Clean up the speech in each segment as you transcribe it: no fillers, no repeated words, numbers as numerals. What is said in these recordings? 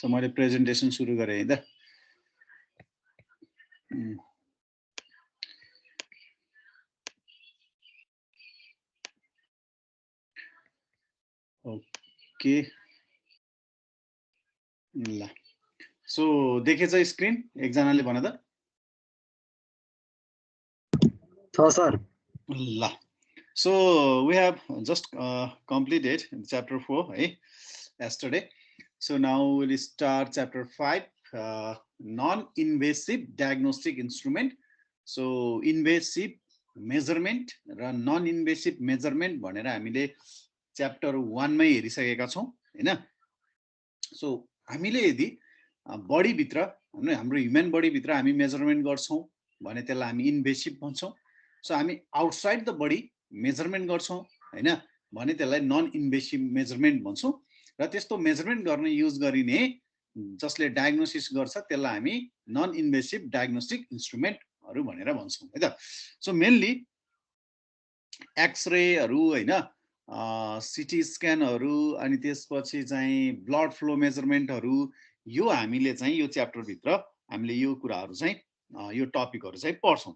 त मैले प्रेजेन्टेसन सुरु गरे है त ओके ल सो देखेछ स्क्रिन एकजनाले भन त सर ल so we have just completed chapter 4 hey yesterday so now we'll start chapter 5 non-invasive diagnostic instrument so invasive measurement र non-invasive measurement भनेर हामीले च्याप्टर 1 मै हेरिसकेका छौं हैन सो हामीले यदि बडी भित्र हाम्रो ह्युमन बडी भित्र हामी मेजरमेन्ट गर्छौं भने त्यसलाई हामी इन्भेसिभ भन्छौं सो हामी आउटसाइड द बडी मेजरमेन्ट गर्छौं हैन भने त्यसलाई नन इन्भेसिभ मेजरमेन्ट भन्छौं र त्यस्तो मेजरमेन्ट गर्न युज गरिने जसले डायग्नोसिस गर्छ त्यसलाई हामी नन इन्भेसिभ डायग्नोस्टिक इन्स्ट्रुमेन्टहरु भनेर भन्छौं है त सो मेनली एक्सरेहरु हैन सिटी स्क्यानहरु अनि त्यसपछि चाहिँ ब्लड फ्लो मेजरमेन्टहरु यो हामीले चाहिँ यो च्याप्टर भित्र हामीले यो कुराहरु चाहिँ यो टपिकहरु चाहिँ पढ्छौं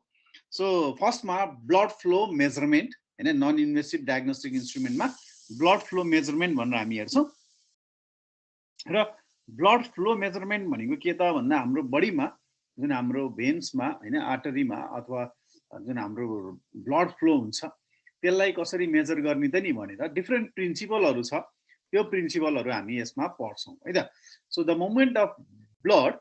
सो फर्स्टमा ब्लड फ्लो मेजरमेन्ट हैन नन इन्भेसिभ डायग्नोस्टिक इन्स्ट्रुमेन्टमा ब्लड फ्लो मेजरमेन्ट भनेर हामी हेर्छौं र ब्लड फ्लो मेजरमेन्ट भनेको के त भन्दा हाम्रो बडीमा जुन हाम्रो भेन्समा हैन आर्टरीमा अथवा जुन हाम्रो ब्लड फ्लो हुन्छ त्यसलाई कसरी मेजर गर्ने त नि भनेर डिफरेन्ट प्रिन्सिपलहरु छ त्यो प्रिन्सिपलहरु हामी यसमा पढ्छौं है त so the moment of blood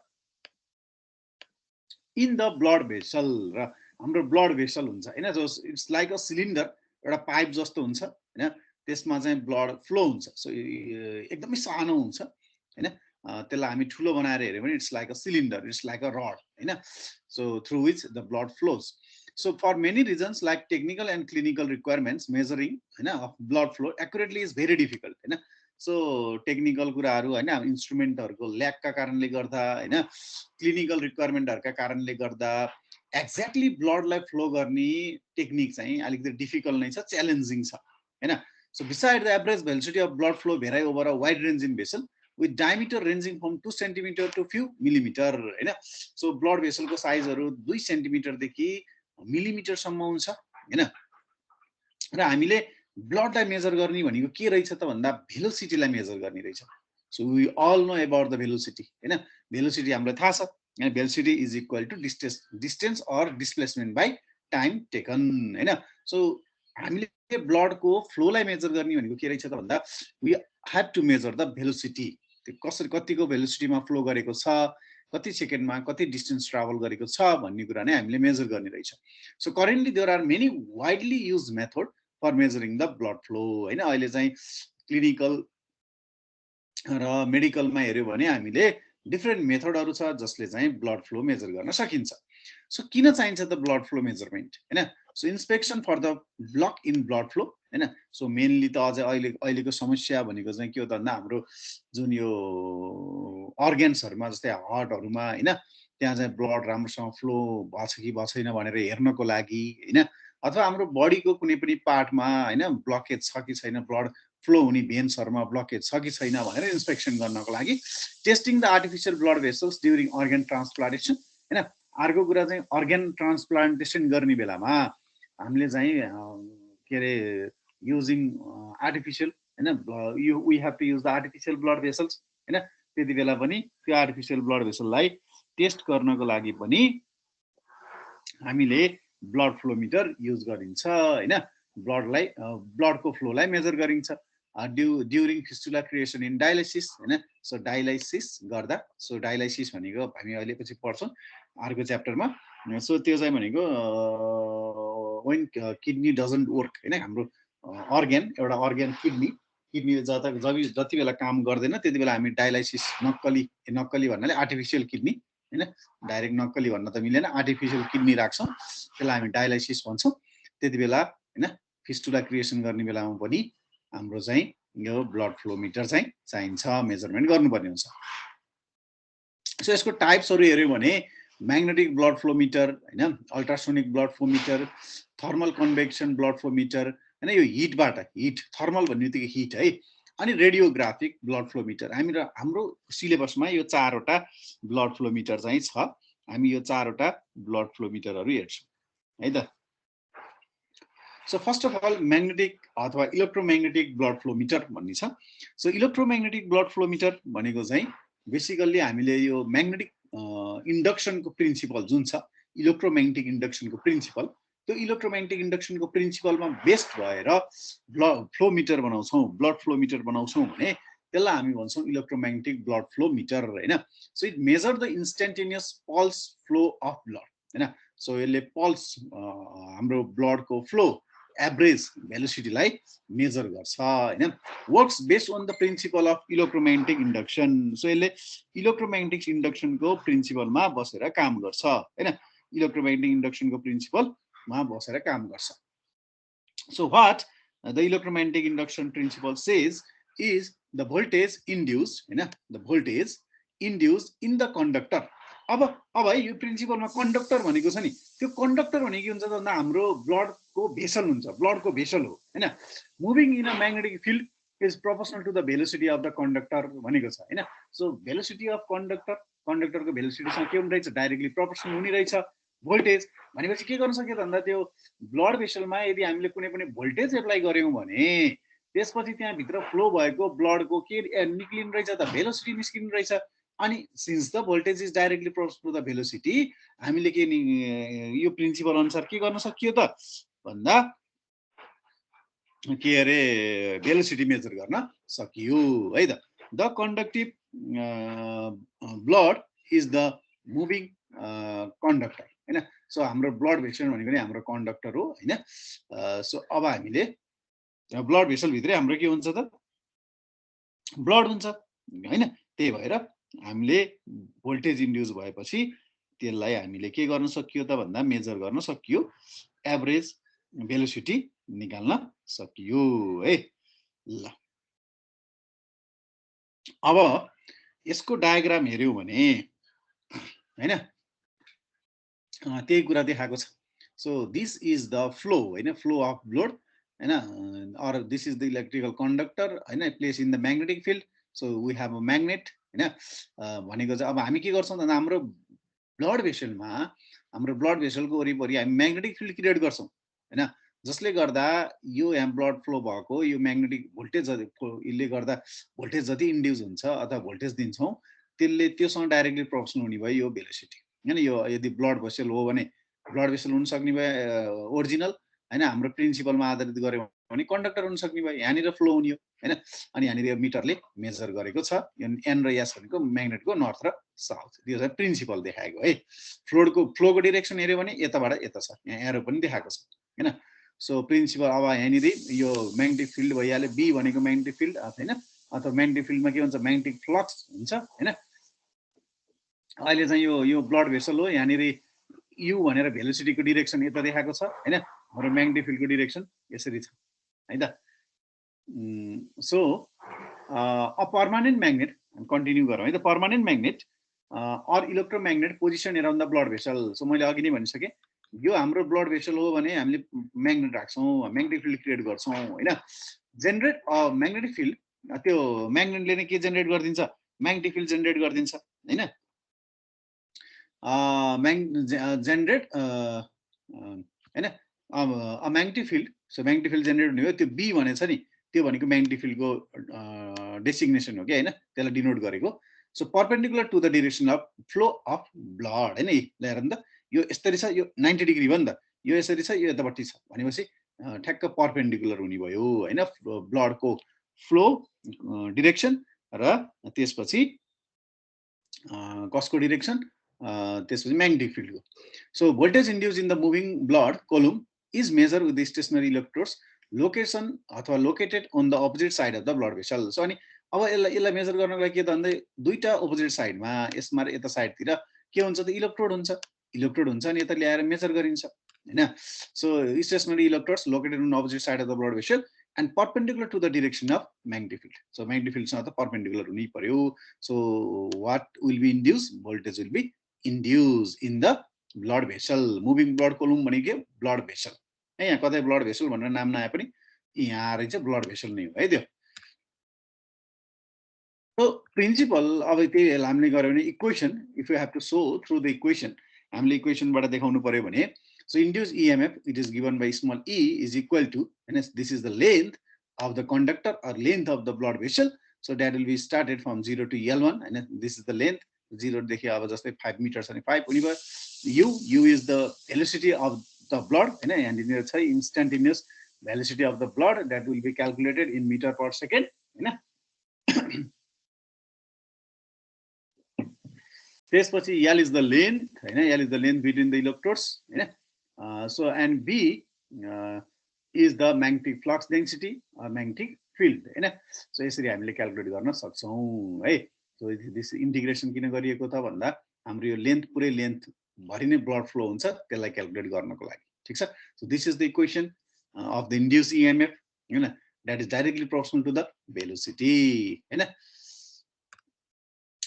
in the blood vessel र हाम्रो ब्लड भेसल हुन्छ हैन जो इट्स लाइक अ सिलिन्डर एउटा पाइप जस्तो हुन्छ हैन त्यसमा चाहिँ ब्लड फ्लो हुन्छ सो एकदमै सानो हुन्छ हैन त्यसलाई हामी ठुलो बनाएर हेर्यो भने it's like a cylinder it's like a rod हैन so through which the blood flows so for many reasons like technical and clinical requirements measuring हैन of blood flow accurately is very difficult हैन so technical कुराहरु हैन इन्स्ट्रुमेन्टहरुको ल्याकका कारणले गर्दा हैन clinical रिक्वायरमेन्टहरुका कारणले गर्दा एक्ज्याक्टली ब्लडलाई फ्लो गर्ने टेक्निक चाहिँ अलिकति डिफिकल्ट नै छ च्यालेन्जिङ छ हैन so beside the average velocity of blood flow vary over a wide range in vessel with diameter ranging from 2 centimetre to few millimetre हैन सो ब्लड भेसलको साइजहरु 2 सेन्टिमिटर देखि मिलिमिटर सम्म हुन्छ हैन र हामीले ब्लडलाई मेजर गर्ने भनेको के रहेछ त भन्दा भेलोसिटीलाई मेजर गर्ने रहेछ so we all know about the velocity हैन भेलोसिटी हामीलाई थाहा छ and velocity is equal to distance or displacement by time taken हैन सो हामीले ब्लड को फ्लो लाई मेजर गर्ने भनेको के रहेछ त भन्दा we have to measure the velocity त्यो कसरी कतिको भेलोसिटीमा फ्लो गरेको छ कति सेकेन्डमा कति डिस्टेन्स ट्राभल गरेको छ भन्ने कुरा नै हामीले मेजर गर्ने रहेछ so currently there are many widely used method for measuring the blood flow हैन अहिले चाहिँ क्लिनिकल र मेडिकलमा हेर्यो भने हामीले डिफरेन्ट मेथडहरु छ जसले चाहिँ ब्लड फ्लो मेजर गर्न सकिन्छ सो किन चाहिन्छ त ब्लड फ्लो मेजरमेन्ट हैन so inspection for the block in blood flow हैन सो मेनली त अझै अहिलेको समस्या भनेको चाहिँ के हो त भन्दा हाम्रो जुन यो अर्गन्सहरुमा जस्तै हार्टहरुमा हैन त्यहाँ चाहिँ ब्लड राम्रोसँग फ्लो भएको छ कि भएको छैन भनेर हेर्नको लागि हैन अथवा हाम्रो बडीको कुनै पनि पार्टमा हैन ब्लकेज छ कि छैन ब्लड फ्लो हुने भेन्सहरुमा ब्लकेज छ कि छैन भनेर इन्स्पेक्सन गर्नको लागि testing the artificial blood vessels during organ transplantation हैन अर्को कुरा चाहिँ अर्गन ट्रान्सप्लान्टेसन गर्ने बेलामा हामीले चाहिँ के रे युजिङ आर्टिफिशियल हैन we have to use the artificial blood vessels हैन त्यति बेला पनि त्यो आर्टिफिशियल ब्लड भेसललाई टेस्ट गर्नको लागि पनि हामीले ब्लड फ्लोमिटर युज गरिन्छ हैन ब्लडलाई ब्लडको फ्लोलाई मेजर गरिन्छ during fistula creation in dialysis हैन सो डायलाइसिस गर्दा सो डायलाइसिस भनेको हामी अहिले पछि पढ्छौं अर्को च्याप्टरमा सो त्यो चाहिँ भनेको when kidney doesn't work हैन हाम्रो अर्गन एउटा अर्गन किडनीले जति बेला काम गर्दैन त्यति बेला हामी डायलाइसिस नक्कली भन्नाले आर्टिफिशियल किडनी हैन डाइरेक्ट नक्कली भन्न त मिलेन आर्टिफिशियल किडनी राख्छौं त्यसलाई हामी डायलाइसिस भन्छौं त्यति बेला हैन फिस्टुला क्रिएसन गर्ने बेलामा पनि हाम्रो चाहिँ यो ब्लड फ्लो मिटर चाहिँ चाहिन्छ मेजरमेन्ट गर्नुपर्ने हुन्छ सो यसको टाइप्सहरु हेर्यो भने म्याग्नेटिक ब्लड फ्लो मिटर हैन ultrasonic blood flow meter thermal convection blood flow meter हैन यो हिट थर्मल भन्नेबित्तिकै हिट है अनि रेडियोग्राफिक ब्लड फ्लो मिटर हाम्रो सिलेबसमा यो 4 वटा ब्लड फ्लो मिटर चाहिँ छ हामी यो 4 वटा ब्लड फ्लो मिटरहरु हेर्छौं है त so first of all magnetic अथवा इलेक्ट्रोम्याग्नेटिक ब्लड फ्लो मिटर भन्ने छ so electromagnetic blood flow meter भनेको चाहिँ बेसिकल्ली हामीले यो म्याग्नेटिक इन्डक्सनको प्रिन्सिपल जुन छ इलेक्ट्रोम्याग्नेटिक इन्डक्सनको प्रिन्सिपल त्यो इलेक्ट्रोम्याग्नेटिक इन्डक्सनको प्रिन्सिपलमा बेस्ड भएर ब्लड फ्लो मिटर बनाउँछौं भने त्यसलाई हामी भन्छौं इलेक्ट्रोम्याग्नेटिक ब्लड फ्लो मिटर हैन so it measure the instantaneous pulse flow of blood हैन सो यसले पल्स हाम्रो ब्लडको फ्लो एभरेज भेलोसिटीलाई मेजर गर्छ हैन works based on the principle of electromagnetic induction so यसले इलेक्ट्रोम्याग्नेटिक इन्डक्सनको प्रिन्सिपलमा बसेर काम गर्छ हैन इलेक्ट्रोम्याग्नेटिक इन्डक्सनको प्रिन्सिपलमा बसेर काम गर्छ so what the electromagnetic induction principle says is the voltage induced हैन the voltage induced in the conductor अब है यो प्रिन्सिपलमा कन्डक्टर भनेको छ नि त्यो कन्डक्टर भनेको के हुन्छ त भन्दा हाम्रो ब्लडको भेसल हुन्छ ब्लडको भेसल हो हैन moving in a magnetic field is proportional to the velocity of the conductor भनेको छ हैन सो भेलोसिटी अफ कन्डक्टरको भेलोसिटीसँग के हुने रहेछ डाइरेक्टली प्रोपोर्सनल हुने रहेछ भोल्टेज भनेपछि के गर्न सकियो त भन्दा त्यो ब्लड भेसलमा यदि हामीले कुनै पनि भोल्टेज एप्लाई गर्यौं भने त्यसपछि त्यहाँ भित्र फ्लो भएको ब्लडको के निक्लिनु रहेछ त भेलोसिटी निस्किनु रहेछ अनि since the voltage is directly proportional to the velocity हामीले के यो प्रिन्सिपल अनुसार के गर्न सकियो त भन्दा के अरे भेलोसिटी मेजर गर्न सकियो है त the conductive blood is the moving conductor हैन सो हाम्रो ब्लड भेसल भनेको नि हाम्रो कन्डक्टर हो हैन सो अब हामीले ब्लड भेसल भित्रै हाम्रो के हुन्छ त ब्लड हुन्छ हैन त्यही भएर हामीले भोल्टेज इन्ड्युस भएपछि त्यसलाई हामीले के गर्न सकियो त भन्दा मेजर गर्न सकियो एभरेज भेलोसिटी निकाल्न सकियो है ल अब यसको डायग्राम हेर्यौ भने हैन त्यही कुरा देखाएको छ so this is the flow हैन फ्लो अफ ब्लड हैन or this is the electrical conductor हैन place in the magnetic field so we have a magnet हैन भनेको चाहिँ अब हामी के गर्छौं त हाम्रो ब्लड भेसलको वरिपरि हामी म्याग्नेटिक फिल्ड क्रिएट गर्छौं हैन जसले गर्दा यो यहाँ ब्लड फ्लो भएको यो म्याग्नेटिक भोल्टेज यसले गर्दा भोल्टेज जति इन्ड्युस हुन्छ अथवा भोल्टेज दिन्छौं त्यसले त्योसँग डाइरेक्टली प्रोपोर्सनल हुने भयो यो भेलोसिटी हैन यो यदि ब्लड भेसल हो भने ब्लड भेसल हुन सक्ने भयो ओरिजिनल हैन हाम्रो प्रिन्सिपलमा आधारित गर्यौं भने कन्डक्टर हुन सक्ने भयो यहाँनिर फ्लो हुने हो हैन अनि यहाँनिर यो मिटरले मेजर गरेको छ यो एन र एस भनेको म्याग्नेटको नर्थ र साउथ यो चाहिँ प्रिन्सिपल देखाएको है फ्लोको डिरेक्सन हेर्यो भने यताबाट यता छ यहाँ एरो पनि देखाएको छ हैन सो प्रिन्सिपल अब यहाँनिर यो म्याग्नेटिक फिल्ड भइहाल्यो बी भनेको म्याग्नेटिक फिल्ड हैन अथवा म्याग्नेटिक फिल्डमा के हुन्छ म्याग्नेटिक फ्लक्स हुन्छ हैन अहिले चाहिँ यो ब्लड भेसल हो यहाँनिर यु भनेर भेलोसिटीको डिरेक्सन यता देखाएको छ हैन हाम्रो म्याग्नेटिक फिल्डको डिरेक्सन यसरी छ है त so a permanent magnet continue गरौँ है त permanent magnet or electromagnet position around the blood vessel so मैले अघि नै भनिसकेँ यो हाम्रो ब्लड भेसल हो भने हामीले म्याग्नेट राख्छौँ म्याग्नेटिक फिल्ड क्रिएट गर्छौँ हैन जेनरेट म्याग्नेटिक फिल्ड त्यो म्याग्नेटले नै के जेनरेट गरिदिन्छ म्याग्नेटिक फिल्ड जेनरेट गरिदिन्छ हैन जेनरेट हैन अब magnetic field so magnetic field generate हुने हो त्यो बी भनेछ नि त्यो भनेको म्याग्नेटिक फिल्डको डेसिग्नेसन हो कि हैन त्यसलाई डिनोट गरेको so perpendicular to the direction of flow of blood हैन ल हेर नि त यो यसरी छ यो 90 डिग्री भयो नि त यो यसरी छ यो यतापट्टि छ भनेपछि ठ्याक्क परपेन्डिकुलर हुने भयो हैन ब्लडको फ्लो डिरेक्सन र त्यसपछि कसको डिरेक्सन त्यसपछि म्याग्नेटिक फिल्डको so voltage induce in the moving blood column is measure with the stationary electrodes location अथवा located on the opposite side of the blood vessel so अनि अब यसलाई मेजर गर्नको लागि के त भन्दै दुईटा अपोजिट साइडमा यसमा यता साइडतिर के हुन्छ त इलेक्ट्रोड हुन्छ अनि यता ल्याएर मेजर गरिन्छ हैन so stationary electrodes located on opposite side of the blood vessel and perpendicular to the direction of magnetic field. So magnetic field is perpendicular हुनै पर्यो. So what will be induced? Voltage will be induced in the blood vessel. Moving blood column भनेको blood vessel. यहाँ कतै blood vessel भनेर नाम नआए पनि यहाँ रहेछ blood vessel नै हो है त्यो. प्रिन्सिपल अब त्यही हामीले गर्यो भने equation if you have to so through the equation हामीले इक्वेसनबाट देखाउनु पर्यो भने so induce EMF it is given by small E is equal to हैन this is the length of the conductor or length of the blood vessel. So that will be started from 0 to L1 and this is the length 0 देखि अब जस्तै 5 meters अनि 5 हुने भयो u is the velocity of the blood हैन and यहाँनिर छ instantaneous velocity of the blood that will be calculated in meter per second हैन त्यसपछि L is the length हैन L is the length between the electrodes हैन so and B is the magnetic flux density or magnetic field हैन so यसरी हामीले calculate गर्न सक्छौं है सो दिस इन्टिग्रेसन किन गरिएको त भन्दा हाम्रो यो लेन्थ पुरै लेन्थ भरि नै ब्लड फ्लो हुन्छ त्यसलाई क्याल्कुलेट गर्नको लागि ठीक छ so this is the equation of the induce EMF हैन that is directly proportional to the velocity हैन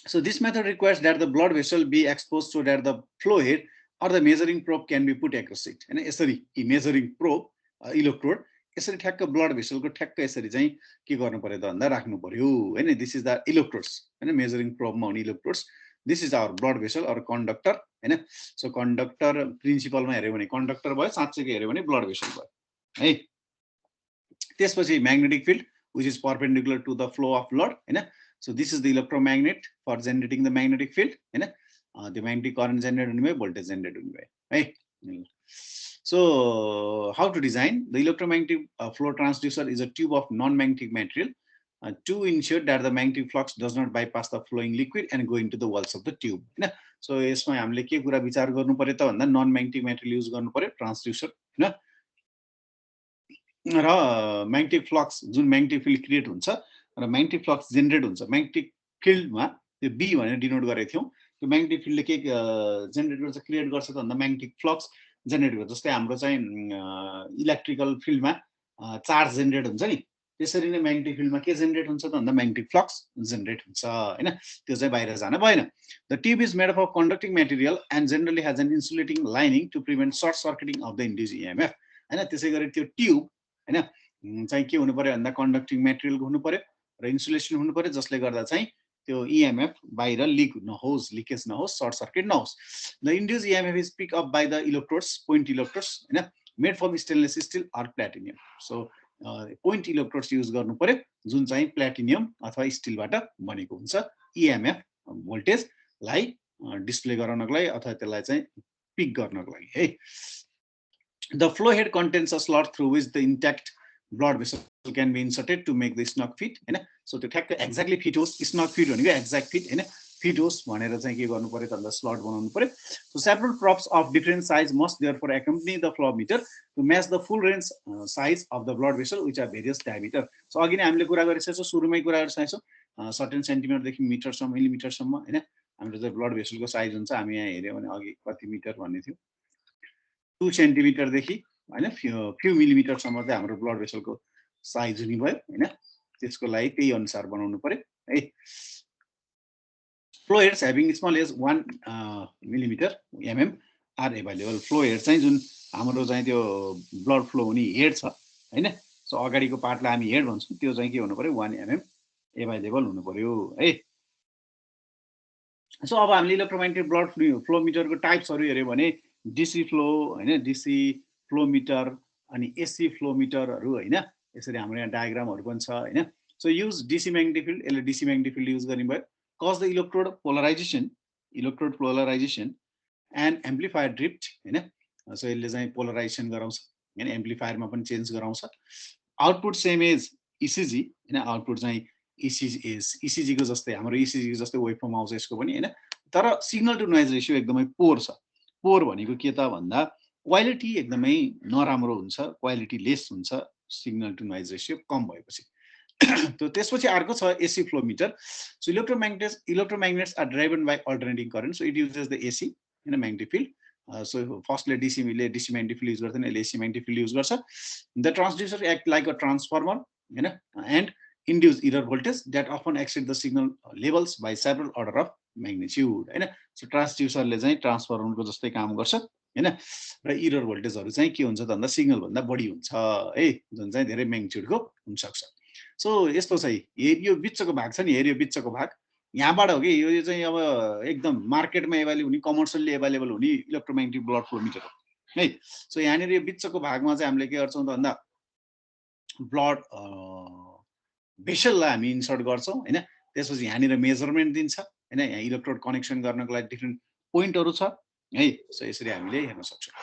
so this method requires that the blood vessel be exposed so that the flow head or the measuring probe can be put across it हैन यसरी measuring probe electrode यसरी ठ्याक्क blood भेसलको ठ्याक्क यसरी चाहिँ के गर्नु पर्यो त भन्दा राख्नु पर्यो हैन दिस इज द इलेक्ट्रोड्स हैन मेजरिङ प्रोबमा हुने electrodes this is our blood vessel or conductor हैन सो कन्डक्टर प्रिन्सिपलमा हेर्यो भने कन्डक्टर भयो साँच्चैको हेर्यो भने ब्लड भेसल भयो है त्यसपछि magnetic field which is perpendicular to the flow of blood हैन so this is the electromagnet for generating the magnetic field हैन द म्याग्नेटिक करेन्ट जेनरेट हुने भयो भोल्टेज जेनरेट हुने भयो है So how to design the electromagnetic flow transducer is a tube of non-magnetic material to ensure that the magnetic flux does not bypass the flowing liquid and go into the walls of the tube हैन so यसमा हामीले के कुरा विचार गर्नु पर्यो त भन्दा नन म्याग्नेटिक मेटेरियल युज गर्नु पर्यो ट्रान्सड्युसर हैन र म्याग्नेटिक फ्लक्स जुन म्याग्नेटिक फिल्ड क्रिएट हुन्छ र म्याग्नेटिक फ्लक्स जेनरेट हुन्छ म्याग्नेटिक फिल्डमा त्यो बी भनेर डिनोट गरेको थियौं त्यो म्याग्नेटिक फिल्डले के जेनरेट गर्छ क्रिएट गर्छ त भन्दा म्याग्नेटिक फ्लक्स जेनरेट गर्छ जस्तै हाम्रो चाहिँ इलेक्ट्रिकल फिल्डमा चार्ज जेनरेट हुन्छ नि त्यसरी नै म्याग्नेटिक फिल्डमा के जेनरेट हुन्छ त भन्दा म्याग्नेटिक फ्लक्स जेनरेट हुन्छ हैन त्यो चाहिँ बाहिर जान भएन the tube is made up of conducting material and generally has an insulating lining to prevent short circuiting of the induce EMF हैन त्यसै गरी त्यो ट्युब हैन चाहिँ के हुनु पर्यो भन्दा कन्डक्टिङ मटेरियल हुनु पर्यो र इन्सुलेसन हुनु पर्यो जसले गर्दा चाहिँ त्यो इएमएफ बाहिर लिक नहोस् लिकेज नहोस् सर्ट सर्किट नहोस् the induce EMF is pick up by the electrodes point electrodes हैन made from stainless steel or platinum so point electrodes use गर्नु पर्यो जुन चाहिँ प्लाटिनियम अथवा स्टीलबाट बनेको हुन्छ इएमएफ भोल्टेजलाई डिस्प्ले गराउनको लागि अथवा त्यसलाई चाहिँ पिक गर्नको लागि है the flow head contains a slot through which the intact blood vessel can be inserted to make the snug fit हैन सो त्यो ठ्याक्क एक्ज्याक्टली फिट होस् snug fit भनेको एक्ज्याक्ट फिट हैन फिट होस् भनेर चाहिँ के गर्नु पर्यो त भन्दा स्लट बनाउनु पर्यो so several props of different size must therefore accompany the flow meter to match the full range size of the blood vessel which are various diameter so अघि नै हामीले कुरा गरिसकेछौं सुरुमै कुरा गरिसकेछौं सर्टेन सेन्टिमिटर देखि मिटर सम्म मिलिमिटर सम्म हैन हाम्रो चाहिँ ब्लड भेसलको साइज हुन्छ हामी यहाँ हेर्यो भने अघि कति मिटर भन्ने थियो 2 सेन्टिमिटर देखि हैन फ्यु मिलिमिटर सम्म चाहिँ हाम्रो ब्लड भेसलको साइज हुने भयो हैन त्यसको लागि त्यही अनुसार बनाउनु पर्यो है flow heads having small as 1 millimetre mm are available flow head चाहिँ जुन हाम्रो चाहिँ त्यो ब्लड फ्लो हुने हेड छ हैन सो अगाडिको पार्टलाई हामी हेड भन्छौं त्यो चाहिँ के हुनु पर्यो 1 एमएम एभाइलेबल हुनु पर्यो है सो अब हामीले इलेक्ट्रोम्याग्नेटिक ब्लड फ्लो मिटरको टाइप्सहरु हेर्यो भने डीसी फ्लो हैन डीसी फ्लो मिटर अनि एसी फ्लो मिटरहरु हैन यसरी हाम्रो यहाँ डायग्रामहरु पनि छ हैन so use DC magnetic field यसले डीसी म्याग्नेटिक फिल्ड युज गर्ने भयो cause the electrode polarisation and amplifier drift हैन सो यसले चाहिँ पोलराइजेसन गराउँछ हैन एम्प्लिफायरमा पनि चेन्ज गराउँछ आउटपुट सेम एज ईसीजी हैन आउटपुट चाहिँ ईसीजी को जस्तै हाम्रो ईसीजी को जस्तै वेभफर्म आउँछ यसको पनि हैन तर सिग्नल टु नोइज रेशियो एकदमै पोर छ पोर भनेको के त भन्दा क्वालिटी एकदमै नराम्रो हुन्छ क्वालिटी लेस हुन्छ सिग्नल टु नोइज रेशियो कम भएपछि तो त्यसपछि अर्को छ AC flow meter so electromagnets are driven by alternating current so it uses the AC हैन magnetic field so firstly DC magnetic field use गर्दैन यसले एसी म्याग्नेटिक फिल्ड युज गर्छ the transducer act like a transformer हैन and induce error voltage that often exceed the signal levels by several order of magnitude हैन so ट्रान्सड्युसरले चाहिँ ट्रान्सफर्मरको जस्तै काम गर्छ हैन र एरर भोल्टेजहरु चाहिँ के हुन्छ त भन्दा सिग्नल भन्दा बढी हुन्छ है जुन चाहिँ धेरै म्याग्निट्युडको हुन सक्छ सो यस्तो चाहिँ यो बिचको भाग छ नि हेर यो बिचको भाग यहाँबाट हो कि यो चाहिँ अब एकदम मार्केटमा एभाइलेबल हुने कमर्सियली एभाइलेबल हुने इलेक्ट्रोम्याग्नेटिक ब्लड फ्लो मिटर हो है। सो यहाँनिर यो बिचको भागमा चाहिँ हामीले के गर्छौँ त भन्दा ब्लड भेसललाई हामी इन्सर्ट गर्छौँ हैन। त्यसपछि यहाँनिर मेजरमेन्ट दिन्छ हैन। यहाँ इलेक्ट्रोड कनेक्सन गर्नको लागि डिफ्रेन्ट पोइन्टहरू छ है। सो यसरी हामीले हेर्न सक्छौँ।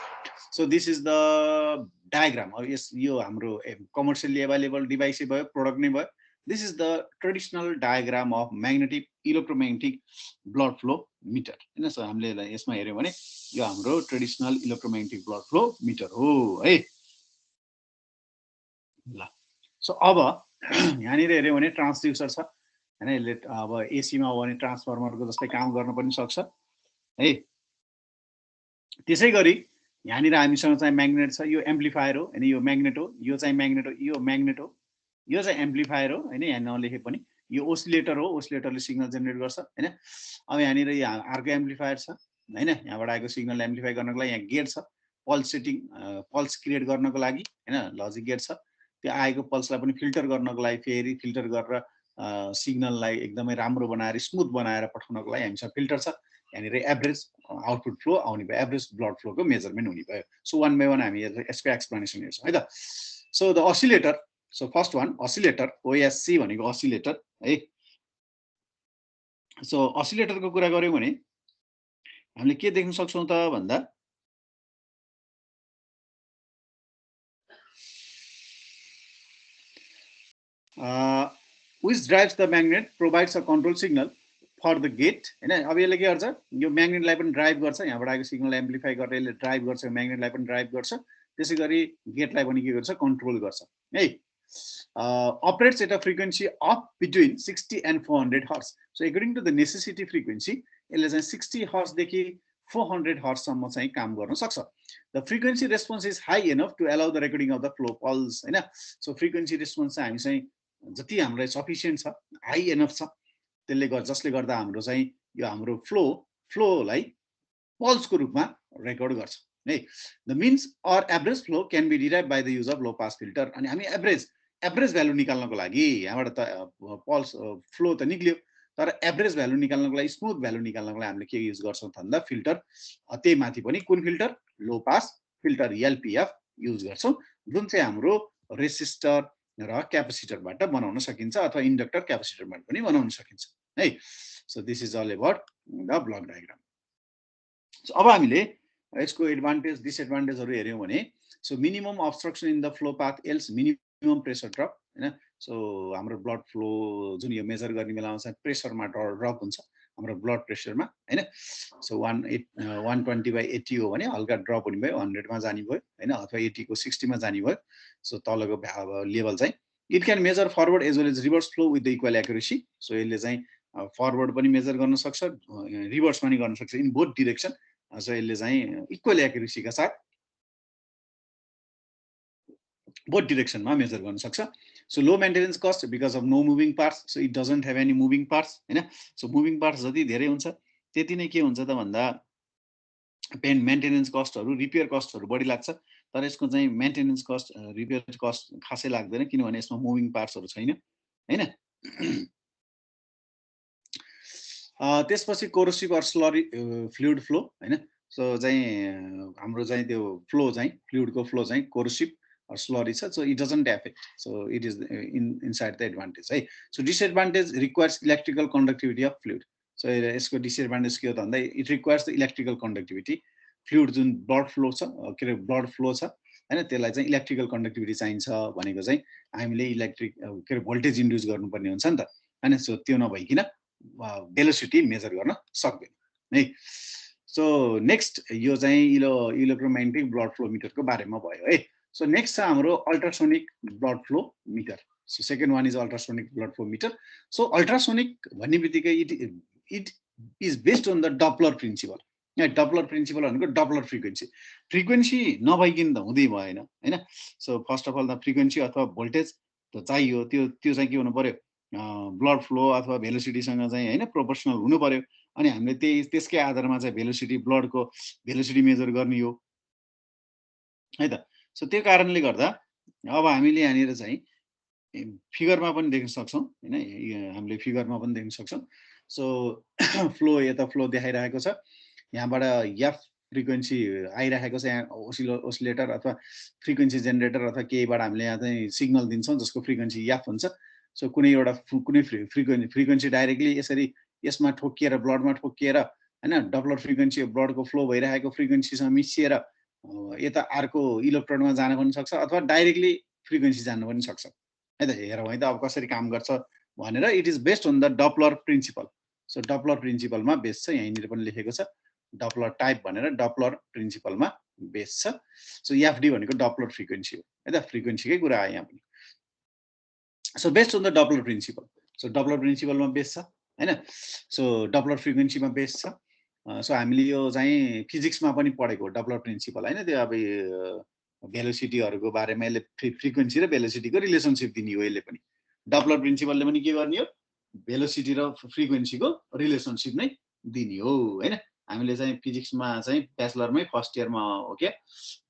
So this is the diagram. अब यो हाम्रो कमर्सियली एभाइलेबल डिभाइस भयो, प्रोडक्ट नै भयो। This is the traditional diagram of magnetic electromagnetic blood flow meter हैन। सो हामीले यसमा हेर्यौँ भने यो हाम्रो traditional electromagnetic blood flow meter हो है। ल सो अब यहाँनिर हेर्यौँ भने ट्रान्सड्युसर छ हैन। यसले अब एसीमा हो भने ट्रान्सफर्मरको जस्तै काम गर्न पनि सक्छ है। त्यसै गरी यहाँनिर हामीसँग चाहिँ म्याग्नेट छ। यो एम्प्लिफायर हो हैन। यो म्याग्नेट हो, यो चाहिँ म्याग्नेट हो, यो म्याग्नेट हो, यो चाहिँ एम्प्लिफायर हो हैन। यहाँ नलेखे पनि यो ओसिलेटर हो, ओसिलेटरले सिग्नल जेनेरेट गर्छ हैन। अब यहाँनिर यहाँ अर्को एम्प्लिफायर छ हैन। यहाँबाट आएको सिग्नल एम्प्लिफाई गर्नको लागि यहाँ गेट छ, पल्स सेटिङ पल्स क्रिएट गर्नको लागि हैन। लजिक गेट छ। त्यो आएको पल्सलाई पनि फिल्टर गर्नको लागि फेरि फिल्टर गरेर सिग्नललाई एकदमै राम्रो बनाएर स्मुथ बनाएर पठाउनको लागि हामीसँग फिल्टर छ। यहाँनिर एभरेज आउटपुट फ्लो आउने भयो, एभरेज ब्लड फ्लोको मेजरमेन्ट हुने भयो। सो वान बाई वान हामी यसको एक्सप्लेनेसन हेर्छौँ है त। So the oscillator, so first one oscillator, OSC भनेको असिलेटर है। सो असिलेटरको कुरा गऱ्यौँ भने हामीले के देख्न सक्छौँ त भन्दा which drives the magnet provides a control signal for the gate हैन। अब यसले के गर्छ, यो म्याग्नेटलाई पनि ड्राइभ गर्छ। यहाँबाट आएको सिग्नल एम्प्लिफाई गरेर यसले ड्राइभ गर्छ, म्याग्नेटलाई पनि ड्राइभ गर्छ। त्यसै गरी गेटलाई पनि के गर्छ, कन्ट्रोल गर्छ है। operates at a frequency of between 60 and 400 hertz. So according to the necessity frequency यसले चाहिँ 60 hertz देखि 400 hertz सम्म चाहिँ काम गर्न सक्छ। The frequency response is high enough to allow the recording of the flow pulse हैन। So frequency response चाहिँ हामी चाहिँ जति हामीलाई सफिसिएन्ट छ, हाई एनफ छ, त्यसले गर्दा जसले गर्दा हाम्रो चाहिँ यो हाम्रो फ्लोलाई पल्सको रूपमा रेकर्ड गर्छ है। The means or average flow can be derive by the use of low pass filter. अनि हामी एभरेज भ्यालु निकाल्नको लागि यहाँबाट त पल्स फ्लो त निक्ल्यो, तर एभरेज भ्यालु निकाल्नको लागि, स्मुथ भ्यालु निकाल्नको लागि हामीले के युज गर्छौँ भन्दा फिल्टर, त्यही माथि पनि कुन फिल्टर, लो पास फिल्टर एलपीएफ युज गर्छौँ, जुन चाहिँ हाम्रो रेसिस्टर र क्यापेसिटरबाट बनाउन सकिन्छ अथवा इन्डक्टर क्यापेसिटरबाट पनि बनाउन सकिन्छ है। So this is all about the block diagram. So अब हामीले यसको एडभान्टेज डिसएडभान्टेजहरू हेर्यौँ भने so minimum obstruction in the flow path else minimum pressure drop हैन। सो हाम्रो ब्लड फ्लो जुन यो मेजर गर्ने बेलामा चाहिँ प्रेसरमा ड्रप हुन्छ हाम्रो ब्लड प्रेसरमा हैन। सो 120/80 हो भने हल्का ड्रप हुने भयो, 100 मा जाने भयो हैन, अथवा 80 को 60 मा जाने भयो। सो तलको लेभल चाहिँ it can measure forward as well as reverse flow with the equal accuracy. So यसले चाहिँ फरवर्ड पनि मेजर गर्न सक्छ, रिभर्स पनि गर्न सक्छ, इन बोथ डिरेक्सन। सो यसले चाहिँ इक्वल एक्युरेसीका साथ बोथ डिरेक्सनमा मेजर गर्न सक्छ। So low maintenance cost because of no moving parts. So it doesn't have any moving parts हैन। सो मुभिङ पार्ट्स जति धेरै हुन्छ त्यति नै के हुन्छ त भन्दा मेन्टेनेन्स कस्टहरू, रिपेयर कस्टहरू बढी लाग्छ। तर यसको चाहिँ मेन्टेनेन्स कस्ट, रिपेयर कस्ट खासै लाग्दैन, किनभने यसमा मुभिङ पार्ट्सहरू छैन हैन। त्यसपछि corrosive or slurry fluid flow हैन। सो चाहिँ हाम्रो चाहिँ त्यो फ्लो चाहिँ फ्लुइडको फ्लो चाहिँ कोरोसिभ अर स्लरी छ। So it doesn't affect. So it is inside the advantage है। So disadvantage requires electrical conductivity of fluid. So यसको डिसएडभान्टेज के हो त भन्दा it requires the electrical conductivity. Fluid जुन ब्लड फ्लो छ, के अरे ब्लड फ्लो छ हैन, त्यसलाई चाहिँ इलेक्ट्रिकल कन्डक्टिभिटी चाहिन्छ भनेको चाहिँ हामीले इलेक्ट्रिक के अरे भोल्टेज इन्ड्युस गर्नुपर्ने हुन्छ नि त हैन। सो त्यो नभइकन भेलोसिटी मेजर गर्न सक्दैन है। सो नेक्स्ट यो चाहिँ इलेक्ट्रोम्याग्नेटिक ब्लड फ्लो मिटरको बारेमा भयो है। सो नेक्स्ट छ हाम्रो ultrasonic blood flow meter. So second one is ultrasonic blood flow meter. So ultrasonic भन्ने बित्तिकै it is based on the Doppler principle. Doppler principle भनेको डप्लर फ्रिक्वेन्सी नभइकन त हुँदै भएन हैन। So first of all the frequency अथवा voltage त चाहियो, त्यो चाहिँ के हुनु पर्यो, ब्लड फ्लो अथवा भेलोसिटीसँग चाहिँ हैन प्रोपोर्सनल हुनु पर्यो। अनि हामीले त्यसकै आधारमा चाहिँ भेलोसिटी, ब्लडको भेलोसिटी मेजर गर्ने हो है त। सो त्यो कारणले गर्दा अब हामीले यहाँनिर चाहिँ फिगरमा पनि देख्न सक्छौँ हैन। हामीले फिगरमा पनि देख्न सक्छौँ। सो फ्लो यता फ्लो देखाइरहेको छ यहाँबाट एफ फ्रिक्वेन्सी आइरहेको छ यहाँ ओसिलेटर अथवा फ्रिक्वेन्सी जेनेरेटर अथवा केहीबाट हामीले यहाँ चाहिँ सिग्नल दिन्छौँ जसको फ्रिक्वेन्सी एफ हुन्छ सो कुनै एउटा कुनै फ्रिक्वेन्सी डाइरेक्टली यसरी यसमा ठोकिएर ब्लडमा ठोकिएर हैन डपलर फ्रिक्वेन्सी ब्लडको फ्लो भइरहेको फ्रिक्वेन्सीसँग मिसिएर यता अर्को इलेक्ट्रोडमा जान पनि सक्छ अथवा डाइरेक्टली फ्रिक्वेन्सी जान पनि सक्छ है त हेरौँ है त अब कसरी काम गर्छ भनेर it is based on the Doppler principle so Doppler प्रिन्सिपलमा बेस्ड छ यहीँनिर पनि लेखेको छ डपलर टाइप भनेर डपलर प्रिन्सिपलमा बेस्ड छ सो एफडी भनेको डपलर फ्रिक्वेन्सी हो है त फ्रिक्वेन्सीकै कुरा आयो यहाँ पनि so based on the Doppler principle so Doppler प्रिन्सिपलमा बेस्ड छ हैन सो डपलर फ्रिक्वेन्सीमा बेस्ड छ सो हामीले यो चाहिँ फिजिक्समा पनि पढेको डपलर प्रिन्सिपल हैन त्यो अब भेलोसिटीहरुको बारेमा यसले फ्रिक्वेन्सी र भेलोसिटीको रिलेसनशिप दिने हो यसले पनि डपलर प्रिन्सिपलले पनि के गर्ने हो भेलोसिटी र फ्रिक्वेन्सीको रिलेसनशिप नै दिने हो हैन हामीले चाहिँ फिजिक्समा चाहिँ ब्याचलरमै फर्स्ट इयरमा हो के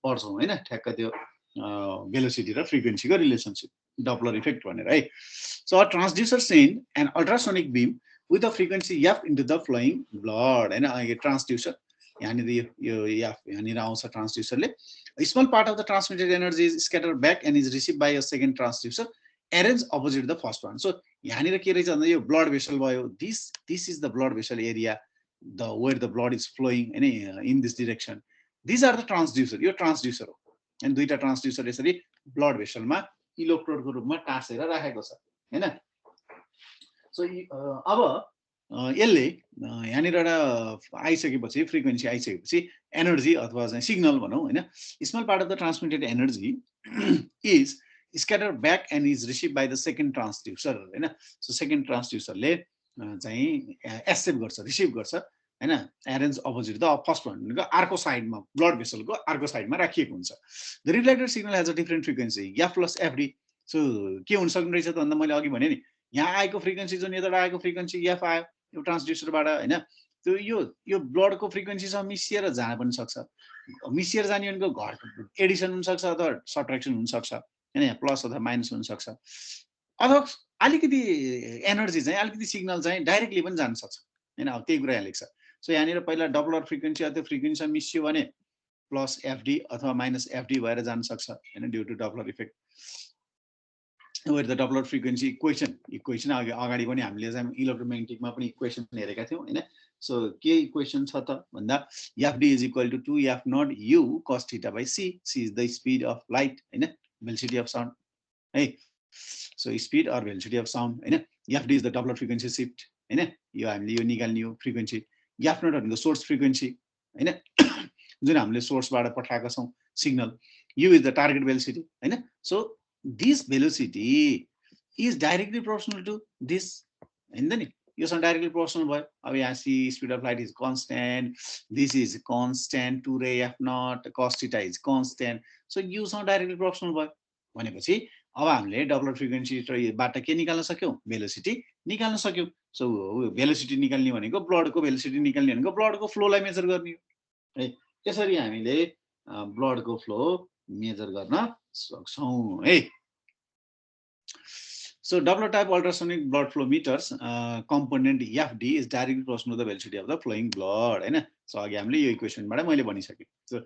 पढ्छौँ हैन ठ्याक्क त्यो भेलोसिटी र फ्रिक्वेन्सीको रिलेसनशिप डपलर इफेक्ट भनेर है so a transducer send an ultrasonic beam with the frequency f into the flowing blood and a transducer yani yo f yani आउँछ transducer ले a small part of the transmitted energy is scattered back and is received by a second transducer arranged opposite the first one so yani ra ke रहेछ भन्दा यो blood vessel भयो this is the blood vessel area the where the blood is flowing in this direction these are the transducer यो transducer हो and दुईटा transducer यसरी blood vessel मा electrode को रूपमा टाँसेर राखेको छ हैन सो अब यसले यहाँनिर एउटा आइसकेपछि फ्रिक्वेन्सी आइसकेपछि एनर्जी अथवा चाहिँ सिग्नल भनौँ हैन small part of the transmitted energy is scatter back and is receive by the second transducer हैन सो सेकेन्ड ट्रान्सड्युसरले चाहिँ एक्सेप्ट गर्छ रिसिभ गर्छ हैन arrange opposite the first one भनेको अर्को साइडमा ब्लड भेसलको अर्को साइडमा राखिएको हुन्छ the reflected signal has a different frequency F plus FD so के हुन सक्ने रहेछ त भन्दा मैले अघि भने नि यहाँ आएको फ्रिक्वेन्सी जुन यताबाट आएको फ्रिक्वेन्सी एफ आयो यो ट्रान्सड्युसरबाट हैन त्यो यो ब्लडको फ्रिक्वेन्सीसँग मिसिएर जान पनि सक्छ मिसिएर जाने भनेको घट एडिसन हुन सक्छ अथवा सब्ट्र्याक्सन हुन सक्छ हैन यहाँ प्लस अथवा माइनस हुन सक्छ अथवा अलिकति एनर्जी चाहिँ अलिकति सिग्नल चाहिँ डाइरेक्टली पनि जान सक्छ हैन अब त्यही कुरा यहाँ लेख्छ सो यहाँनिर पहिला डपलर फ्रिक्वेन्सी अथवा फ्रिक्वेन्सीसँग मिसियो भने प्लस एफडी अथवा माइनस एफडी भएर जान सक्छ हैन due to Doppler effect where the Doppler frequency equation अगाडि पनि हामीले चाहिँ इलेक्ट्रोम्याग्नेटिकमा पनि इक्वेसन हेरेका थियौं हैन सो के इक्वेसन छ त भन्दा fd is equal to 2f naught u cos theta by c is the speed of light हैन velocity of sound है so speed or velocity of sound हैन fd is the Doppler frequency shift हैन यो हामीले यो निकाल्ने हो frequency f naught भनेको सोर्स फ्रिक्वेन्सी हैन जुन हामीले सोर्सबाट पठाएका छौं signal u is the target velocity हैन so this velocity is directly proportional to this and then यो सँग डाइरेक्टली प्रोपोर्शनल भयो अब यहाँ C speed of light is constant this is constant 2 रे F naught cos theta is constant so U सँग directly proportional भयो भनेपछि अब हामीले डपलर फ्रिक्वेन्सीबाट के निकाल्न सक्यौं भेलोसिटी निकाल्न सक्यौं सो भेलोसिटी निकाल्ने भनेको ब्लडको भेलोसिटी निकाल्ने भनेको ब्लडको फ्लोलाई मेजर गर्ने हो है त्यसरी हामीले ब्लडको फ्लो मेजर गर्न सक्छौं है So Doppler type ultrasonic blood flow meters component FD is directly proportional to the velocity of the flowing blood हैन सो अघि हामीले यो इक्वेसनबाट मैले भनिसके so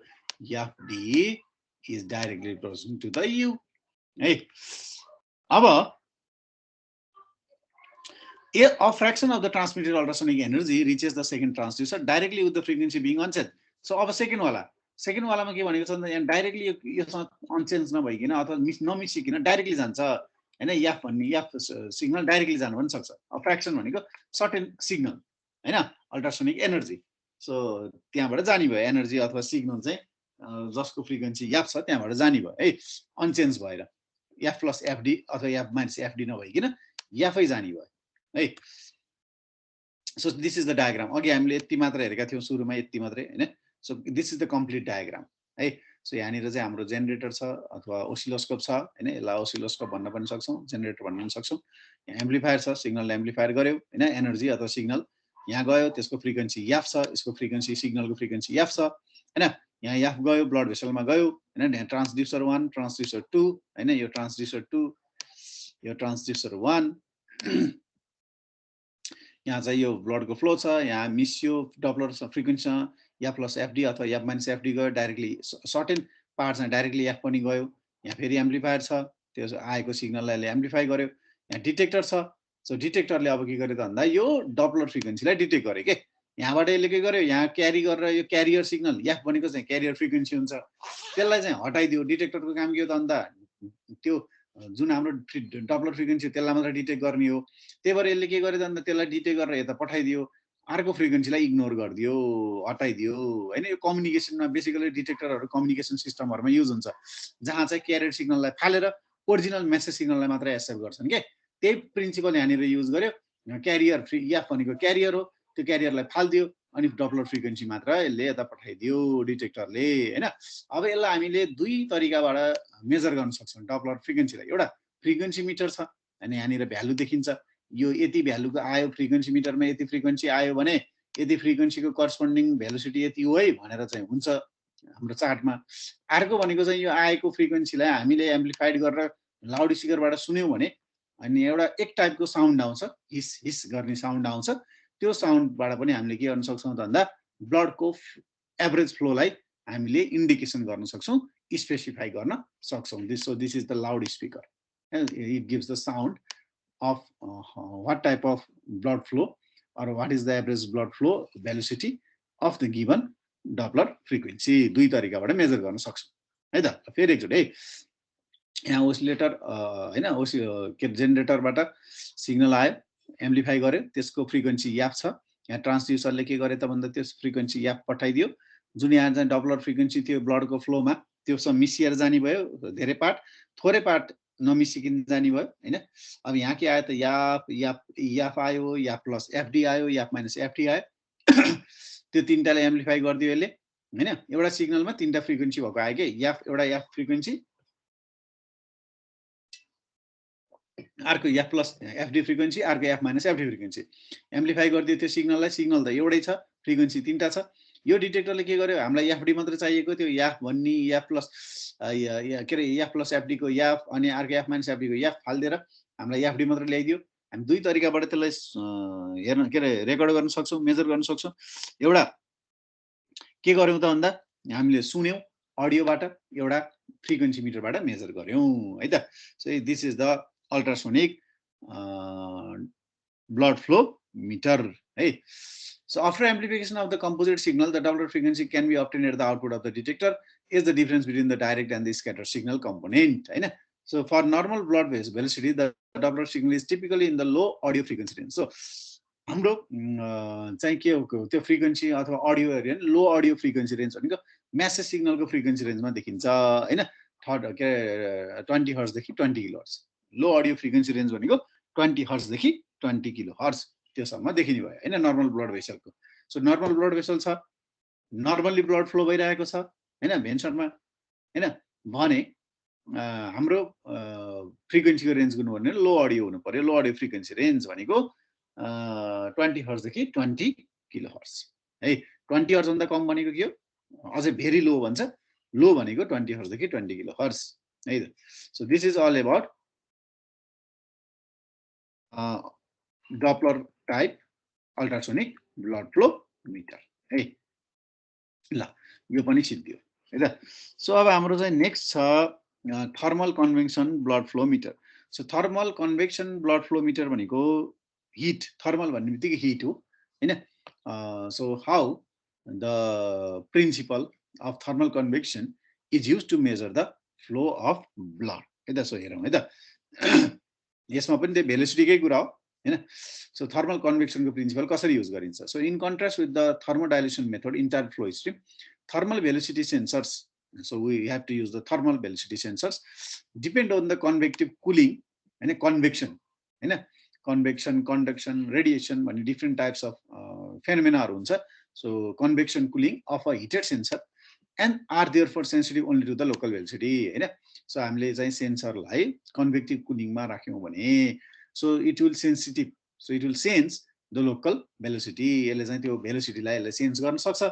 FD is directly proportional to the U है अब a fraction of the transmitted ultrasonic energy reaches the second transducer directly with the frequency being unchanged so अब second वालामा के भनेको छ भन्दा यहाँ डाइरेक्टली योसँग अनचेन्ज नभइकिन अथवा नमिसिकिन डाइरेक्टली जान्छ हैन एफ भन्ने एफ सिग्नल डाइरेक्टली जान पनि सक्छ अब फ्र्याक्सन भनेको सर्टेन सिग्नल हैन अल्ट्रासोनिक एनर्जी सो त्यहाँबाट जाने भयो एनर्जी अथवा सिग्नल चाहिँ जसको फ्रिक्वेन्सी एफ छ त्यहाँबाट जाने भयो है अनचेन्ज भएर एफ प्लस एफडी अथवा एफ माइनस एफडी नभइकिन एफै जाने भयो है so this is the diagram अघि हामीले यति मात्र हेरेका थियौं सुरुमा यति मात्रै हैन so this is the complete diagram है सो यहाँनिर चाहिँ हाम्रो जेनेरेटर छ अथवा ओसिलोस्कोप छ हैन यसलाई ओसिलोस्कोप भन्न पनि सक्छौं जेनेरेटर भन्न पनि सक्छौं यहाँ एम्प्लिफायर छ सिग्नल एम्प्लिफायर गर्यो हैन एनर्जी अथवा सिग्नल यहाँ गयो त्यसको फ्रिक्वेन्सी एफ छ यसको फ्रिक्वेन्सी सिग्नलको फ्रिक्वेन्सी एफ छ हैन यहाँ एफ गयो ब्लड भेसलमा गयो हैन यहाँ ट्रान्सड्युसर 1 ट्रान्सड्युसर 2 हैन यो ट्रान्सड्युसर 2 यो ट्रान्सड्युसर 1 यहाँ चाहिँ यो ब्लडको फ्लो छ, यहाँ मिसियो डपलर फ्रिक्वेन्सी छ, या प्लस एफडी अथवा या माइनस एफडी गयो, डाइरेक्टली सर्टेन पार्ट चाहिँ डाइरेक्टली एफ पनि गयो, यहाँ फेरि एम्प्लिफायर छ, त्यो आएको सिग्नललाई एम्प्लिफाई गर्यो, यहाँ डिटेक्टर छ। सो डिटेक्टरले अब के गर्यो त भन्दा यो डपलर फ्रिक्वेन्सीलाई डिटेक्ट गर्यो के, यहाँबाट यसले के गर्यो, यहाँ क्यारी गरेर यो क्यारियर सिग्नल एफ भनेको चाहिँ क्यारियर फ्रिक्वेन्सी हुन्छ, त्यसलाई चाहिँ हटाइदियो। डिटेक्टरको काम के हो त भन्दा त्यो जुन हाम्रो डपलर फ्रिक्वेन्सी त्यसलाई मात्र डिटेक्ट गर्ने हो, त्यही भएर यसले के गर्यो त भन्दा त्यसलाई डिटेक्ट गरेर यता पठाइदियो, अर्को फ्रिक्वेन्सीलाई इग्नोर गरिदियो, हटाइदियो होइन। यो कम्युनिकेसनमा बेसिकली डिटेक्टरहरू कम्युनिकेसन सिस्टमहरूमा युज हुन्छ, जहाँ चाहिँ क्यारियर सिग्नललाई फालेर ओरिजिनल मेसेज सिग्नललाई मात्र एक्सेप्ट गर्छन् के, त्यही प्रिन्सिपल यहाँनिर युज गर्यो। क्यारियर एफ भनेको क्यारियर हो, त्यो क्यारियरलाई फालिदियो अनि डपलर फ्रिक्वेन्सी मात्र यसले यता पठाइदियो डिटेक्टरले होइन। अब यसलाई हामीले दुई तरिकाबाट मेजर गर्न सक्छौँ डपलर फ्रिक्वेन्सीलाई। एउटा फ्रिक्वेन्सी मिटर छ, अनि यहाँनिर भ्यालु देखिन्छ, यो यति भ्यालुको आयो फ्रिक्वेन्सी मिटरमा, यति फ्रिक्वेन्सी आयो भने यति फ्रिक्वेन्सीको करस्पोन्डिङ भेलोसिटी यति हो है भनेर चाहिँ हुन्छ हाम्रो चार्टमा। अर्को भनेको चाहिँ यो आएको फ्रिक्वेन्सीलाई हामीले एम्प्लिफाइड गरेर लाउड स्पिकरबाट सुन्यौँ भने अनि एउटा एक टाइपको साउन्ड आउँछ, हिस हिस गर्ने साउन्ड आउँछ, त्यो साउन्डबाट पनि हामीले के गर्न सक्छौँ त भन्दा ब्लडको एभरेज फ्लोलाई हामीले इन्डिकेसन गर्न सक्छौँ, स्पेसिफाई गर्न सक्छौँ। So this is the loud speaker, it gives the sound of what type of blood flow or what is the average blood flow velocity of the given Doppler frequency. दुई तरिकाबाट major गर्न सक्छौँ है त। फेरि एकचोटि है, यहाँ ओसिलेटर हैन के जेनेरेटरबाट सिग्नल आयो, एम्प्लिफाई गर्यो, त्यसको फ्रिक्वेन्सी याफ छ, यहाँ ट्रान्सड्युसरले के गरे त भन्दा त्यस फ्रिक्वेन्सी याफ पठाइदियो, जुन यहाँ चाहिँ डपलर फ्रिक्वेन्सी थियो ब्लडको फ्लोमा त्यो सब मिसिएर जाने भयो, धेरै पार्ट, थोरै पार्ट नमिसिकिन जाने भयो हैन। अब यहाँ के आयो त याफ याफ याफ आयो, याफ प्लस एफडी आयो, याफ माइनस एफडी आयो, त्यो तीनटाले एम्प्लिफाई गरिदियो यसले हैन। एउटा सिग्नलमा तीनटा फ्रिक्वेन्सी भएको आयो के, याफ एउटा याफ फ्रिक्वेन्सी, अर्को याफ प्लस एफडी फ्रिक्वेन्सी, अर्को याफ माइनस एफडी फ्रिक्वेन्सी, एम्प्लिफाई गरिदियो त्यो सिग्नललाई। सिग्नल त एउटै छ, फ्रिक्वेन्सी तीनटा छ। यो डिटेक्टरले के गर्यो, हामीलाई एफडी मात्र चाहिएको, त्यो याफ भन्ने याफ प्लस के अरे याफ प्लस एफडी को याफ अनि अर्को याफ माइनस एफडी को याफ फालिदिएर हामीलाई एफडी मात्र ल्याइदियो। हामी दुई तरिकाबाट त्यसलाई हेर्न के अरे रेकर्ड गर्न सक्छौँ, मेजर गर्न सक्छौँ। एउटा के गर्यौँ त भन्दा हामीले सुन्यौँ अडियोबाट, एउटा फ्रिक्वेन्सी मिटरबाट मेजर गर्यौँ है त। So this is the ultrasonic blood flow meter है। So after amplification of the composite signal, the Doppler frequency can be obtained at the output of the detector is the difference between the direct and the scattered signal component. Right? So for normal blood velocity, the Doppler signal is typically in the low audio frequency range. So हाम्रो चाहिँ के हो त्यो frequency अथवा audio हेऱ्यो भने लो audio frequency range भनेको message सिग्नलको frequency रेन्जमा देखिन्छ हैन। थर्ड के 20 हर्ट्जदेखि 20 किलो हर्ट्ज, लो अडियो फ्रिक्वेन्सी रेन्ज भनेको 20 हर्ट्जदेखि 20 किलो हर्ट्ज त्योसम्म देखिने भयो हैन नर्मल ब्लड भेसलको। सो नर्मल ब्लड भेसल छ, नर्मल्ली ब्लड फ्लो भइरहेको छ हैन भेन्सरमा हैन भने हाम्रो फ्रिक्वेन्सीको रेन्ज गर्नु भने लो अडियो हुनु पर्यो। लो अडियो फ्रिक्वेन्सी रेन्ज भनेको 20 हर्ट्जदेखि 20 किलो हर्ट्ज है। 20 हर्ट्ज भन्दा कम भनेको के हो, अझै भेरी लो भन्छ, लो भनेको 20 हर्ट्जदेखि 20 किलो हर्ट्ज है त। So this is all about Doppler type ultrasonic blood flow meter है ल, यो पनि सिद्धियो है त। सो अब हाम्रो चाहिँ नेक्स्ट छ thermal convection blood flow meter. So thermal convection blood flow meter भनेको हिट, थर्मल भन्ने बित्तिकै हिट हो हैन। So how the principle of thermal convection is use to measure the flow of blood है त। सो हेरौँ है त, यसमा पनि त्यो भेलोसिटीकै कुरा हो हैन। सो थर्मल कन्भेक्सनको प्रिन्सिपल कसरी युज गरिन्छ। So in contrast with the thermodilution method entire flow stream, thermal velocity sensors, so we have to use the thermal velocity sensors, depend on the convective cooling and convection हैन। convection, conduction, radiation भन्ने different types of phenomena हुन्छ। so convection cooling of a heated sensor and are therefore sensitive only to the local velocity हैन। so हामीले चाहिँ सेन्सरलाई कन्भेक्टिभ कुलिङमा राख्यौं भने so it will sensitive, so it will sense the local velocity, यसले चाहिँ त्यो भेलोसिटीलाई यसले sense गर्न सक्छ।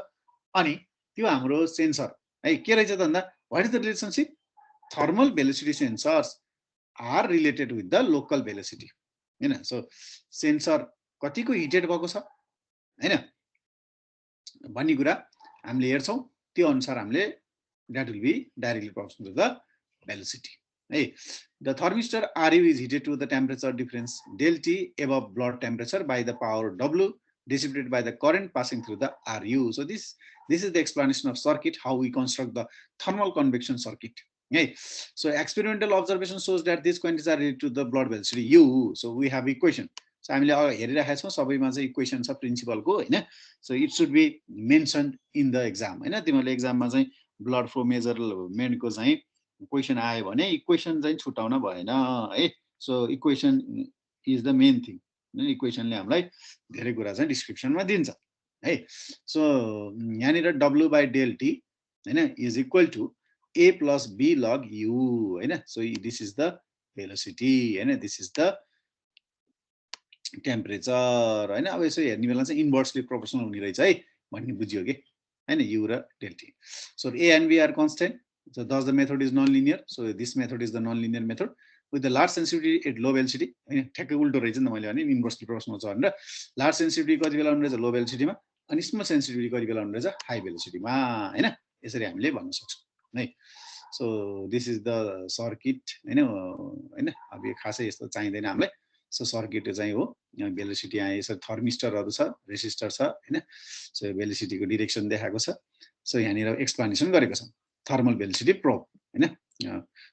अनि त्यो हाम्रो सेन्सर है के रहेछ त भन्दा what is the relationship, thermal velocity sensors are related with the local velocity हैन। सो सेन्सर कतिको हिटेड भएको छ हैन भन्ने कुरा हामीले हेर्छौं त्यो अनुसार हामीले that will be directly proportional to the velocity. Hey, the thermistor RU is heated to the temperature difference del T above blood temperature by the power W dissipated by the current passing through the RU. So this is the explanation of circuit, how we construct the thermal convection circuit. Hey, so experimental observation shows that these quantities are related to the blood velocity U. So we have equation. So हामीले हेरिरहेका छौं सबैमा चाहिँ equation छ प्रिन्सिपलको हैन. So it should be mentioned in the exam हैन. तिमीहरुले एक्जाममा चाहिँ blood flow मेजरमेन्टको चाहिँ question आयो भने इक्वेसन चाहिँ छुटाउन भएन है. So equation is the main thing. इक्वेसनले हामीलाई धेरै कुरा चाहिँ डिस्क्रिप्सनमा दिन्छ है. सो यहाँनिर W by del T हैन is equal to A plus B log U हैन. So this is the velocity हैन. दिस इज द टेम्परेचर हैन. अब यसो हेर्ने बेला चाहिँ इन्भर्सली प्रोपोर्सनल हुने रहेछ है भन्ने बुझियो के हैन. U र del T. So A and B are constant. So thus the method is non-linear. So this method is the non-linear method with the large sensitivity at low velocity. हैन ठ्याक्कै उल्टो रहेछ नि त मैले भने इन्भर्सली प्रोपोर्सनल छ भनेर. लार्ज सेन्सिटिभिटी कति बेला हुने रहेछ लो भेलोसिटीमा अनि स्मल सेन्सिटिभिटी कति बेला हुने रहेछ हाई भेलोसिटीमा हैन. यसरी हामीले भन्न सक्छौं है. So this is the circuit हैन. अब यो खासै यस्तो चाहिँदैन हामीलाई. सो सर्किट चाहिँ हो भेलोसिटी यहाँ यसरी थर्मिस्टरहरु छ रेसिस्टर छ हैन. सो भेलोसिटीको डाइरेक्सन देखाएको छ. सो यहाँनिर एक्सप्लेनेसन गरेको छ थर्मल भेलोसिटी प्रोब हैन.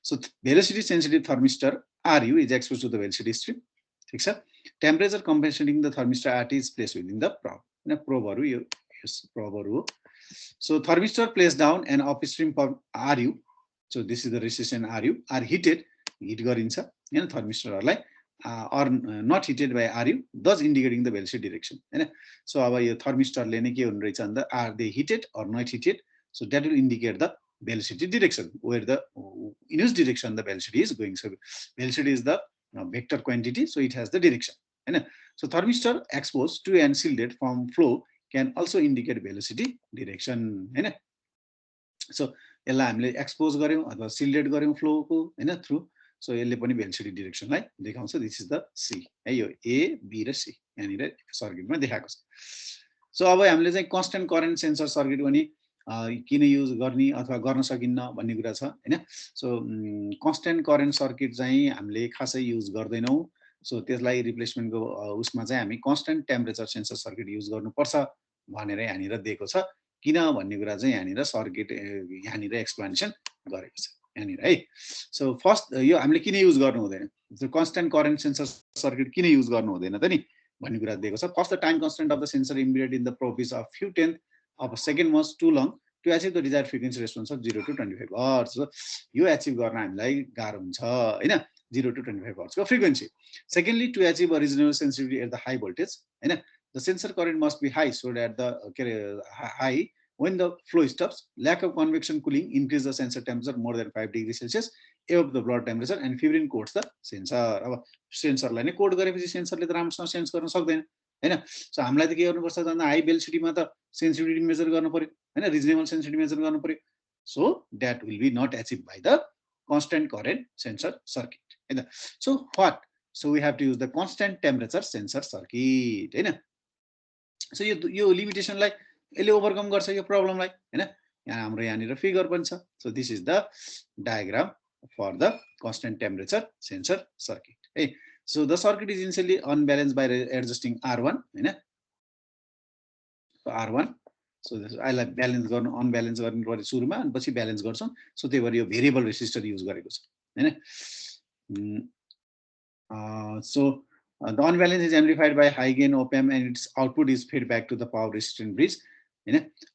So velocity sensitive thermistor RU is exposed to the velocity stream. ठीक छ. Temperature compensating the thermistor RT is placed within the probe. हैन प्रोबहरु यो प्रोबहरु हो. So thermistor placed down and upstream of RU. So this is the resistance RU are heated. Heat गरिन्छ हैन थर्मिस्टरहरुलाई or not heated by RU, thus indicating the velocity direction. So अब यो थर्मिस्टरले नै के हुने रहेछ भन्दा are they heated or not heated? So that will indicate the velocity direction, where the in which direction the velocity is going. So velocity is the vector quantity, so it has the direction. So thermistor exposed to and shielded from flow can also indicate velocity direction. So यसलाई हामीले expose गर्यौं अथवा शिल्डेड गर्यौं फ्लोको हैन through. So यसले पनि velocity डाइरेक्सनलाई देखाउँछ. This is the C है. यो A B र C यहाँनिर सर्किटमा देखाएको छ. सो अब हामीले चाहिँ कन्स्टेन्ट करेन्ट सेन्सर सर्किट पनि किन युज गर्ने अथवा गर्न सकिन्न भन्ने कुरा छ हैन. सो कन्स्टेन्ट करेन्ट सर्किट चाहिँ हामीले खासै युज गर्दैनौं. सो त्यसलाई रिप्लेसमेन्टको उसमा चाहिँ हामी constant temperature sensor circuit use गर्नुपर्छ भनेर यहाँनिर दिएको छ. किन भन्ने कुरा चाहिँ यहाँनिर सर्किट यहाँनिर एक्सप्लेनेसन गरेको छ यहाँनिर है. सो फर्स्ट यो हामीले किन युज गर्नु हुँदैन, कन्स्टेन्ट करेन्ट सेन्सर सर्किट किन युज गर्नु हुँदैन त नि भन्ने कुरा दिएको छ. First the time constant of the sensor embedded in the probe is a few tenth of a second was too long to achieve the desired frequency response of 0 to 25 hertz. यो achieve गर्न हामीलाई गाह्रो हुन्छ हैन 0 to 25 हर्ट्जको फ्रिक्वेन्सी. Secondly to achieve a reasonable sensitivity at the high voltage हैन. The sensor current must be high so that the high when the flow stops. Lack of convection cooling increase the sensor temperature more than 5 degrees Celsius above the blood temperature and fibrin coats the sensor. अब सेन्सरलाई नै code गरेपछि सेन्सरले त राम्रोसँग sense गर्न सक्दैन हैन. So हामीलाई त के गर्नुपर्छ त हाई भेलोसिटीमा त सेन्सिटिभिटी मेजर गर्नु पर्यो हैन, रिजनेबल सेन्सिटिभिटी मेजर गर्नु पर्यो. So that will be not achieve by the constant current sensor circuit हैन. So what, so we have to use the constant temperature sensor circuit हैन. सो यो लिमिटेसनलाई यसले ओभरकम गर्छ यो प्रब्लमलाई हैन. यहाँ हाम्रो यहाँनिर फिगर पनि छ. So this is the diagram for the constant temperature sensor circuit है. So the circuit is initially unbalance by adjusting R1 हैन. R1 सो यसलाई ब्यालेन्स गर्नु अनब्यालेन्स गर्नु पर्यो सुरुमा अनि पछि ब्यालेन्स गर्छौं. सो त्यही भएर यो भेरिएबल रेसिस्टर युज गरेको छ हैन. So the unbalance is amplified by high gain op-amp and its output is fed back to the power resistant bridge.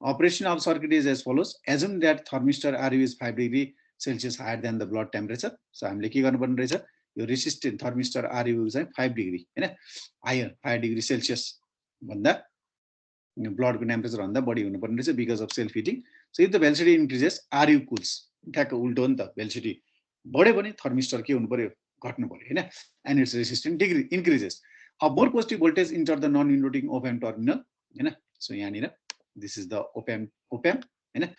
Operation of circuit is as follows. Assume that thermistor RU is 5 degree Celsius higher than the blood temperature. So हामीले के गर्नुपर्ने रहेछ, यो resistant thermistor RU चाहिँ 5 degree हैन, higher 5 degree Celsius भन्दा blood को temperature भन्दा बढी हुनुपर्ने रहेछ because of self heating. So if the velocity increases RU cools. ठ्याक्क उल्टो हो नि त, velocity बढ्यो भने thermistor के हुनु पर्यो, घट्नु पर्यो हैन, and its resistance degree increases. A more positive voltage enter the non-inverting op-amp terminal हैन. So यहाँनिर this is the op-amp हैन,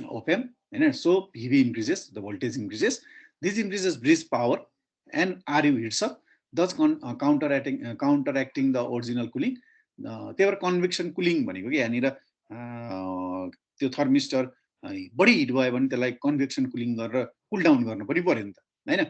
op-amp हैन. So PV increases, the voltage increases. This increases bridge power and RU heats up. thus counteracting the original cooling. त्यही भएर convection cooling भनेको कि यहाँनिर त्यो थर्मिस्टर बढी हिट भयो भने त्यसलाई कन्भेक्सन कुलिङ गरेर कुल डाउन गर्नु पनि पर्यो नि त हैन.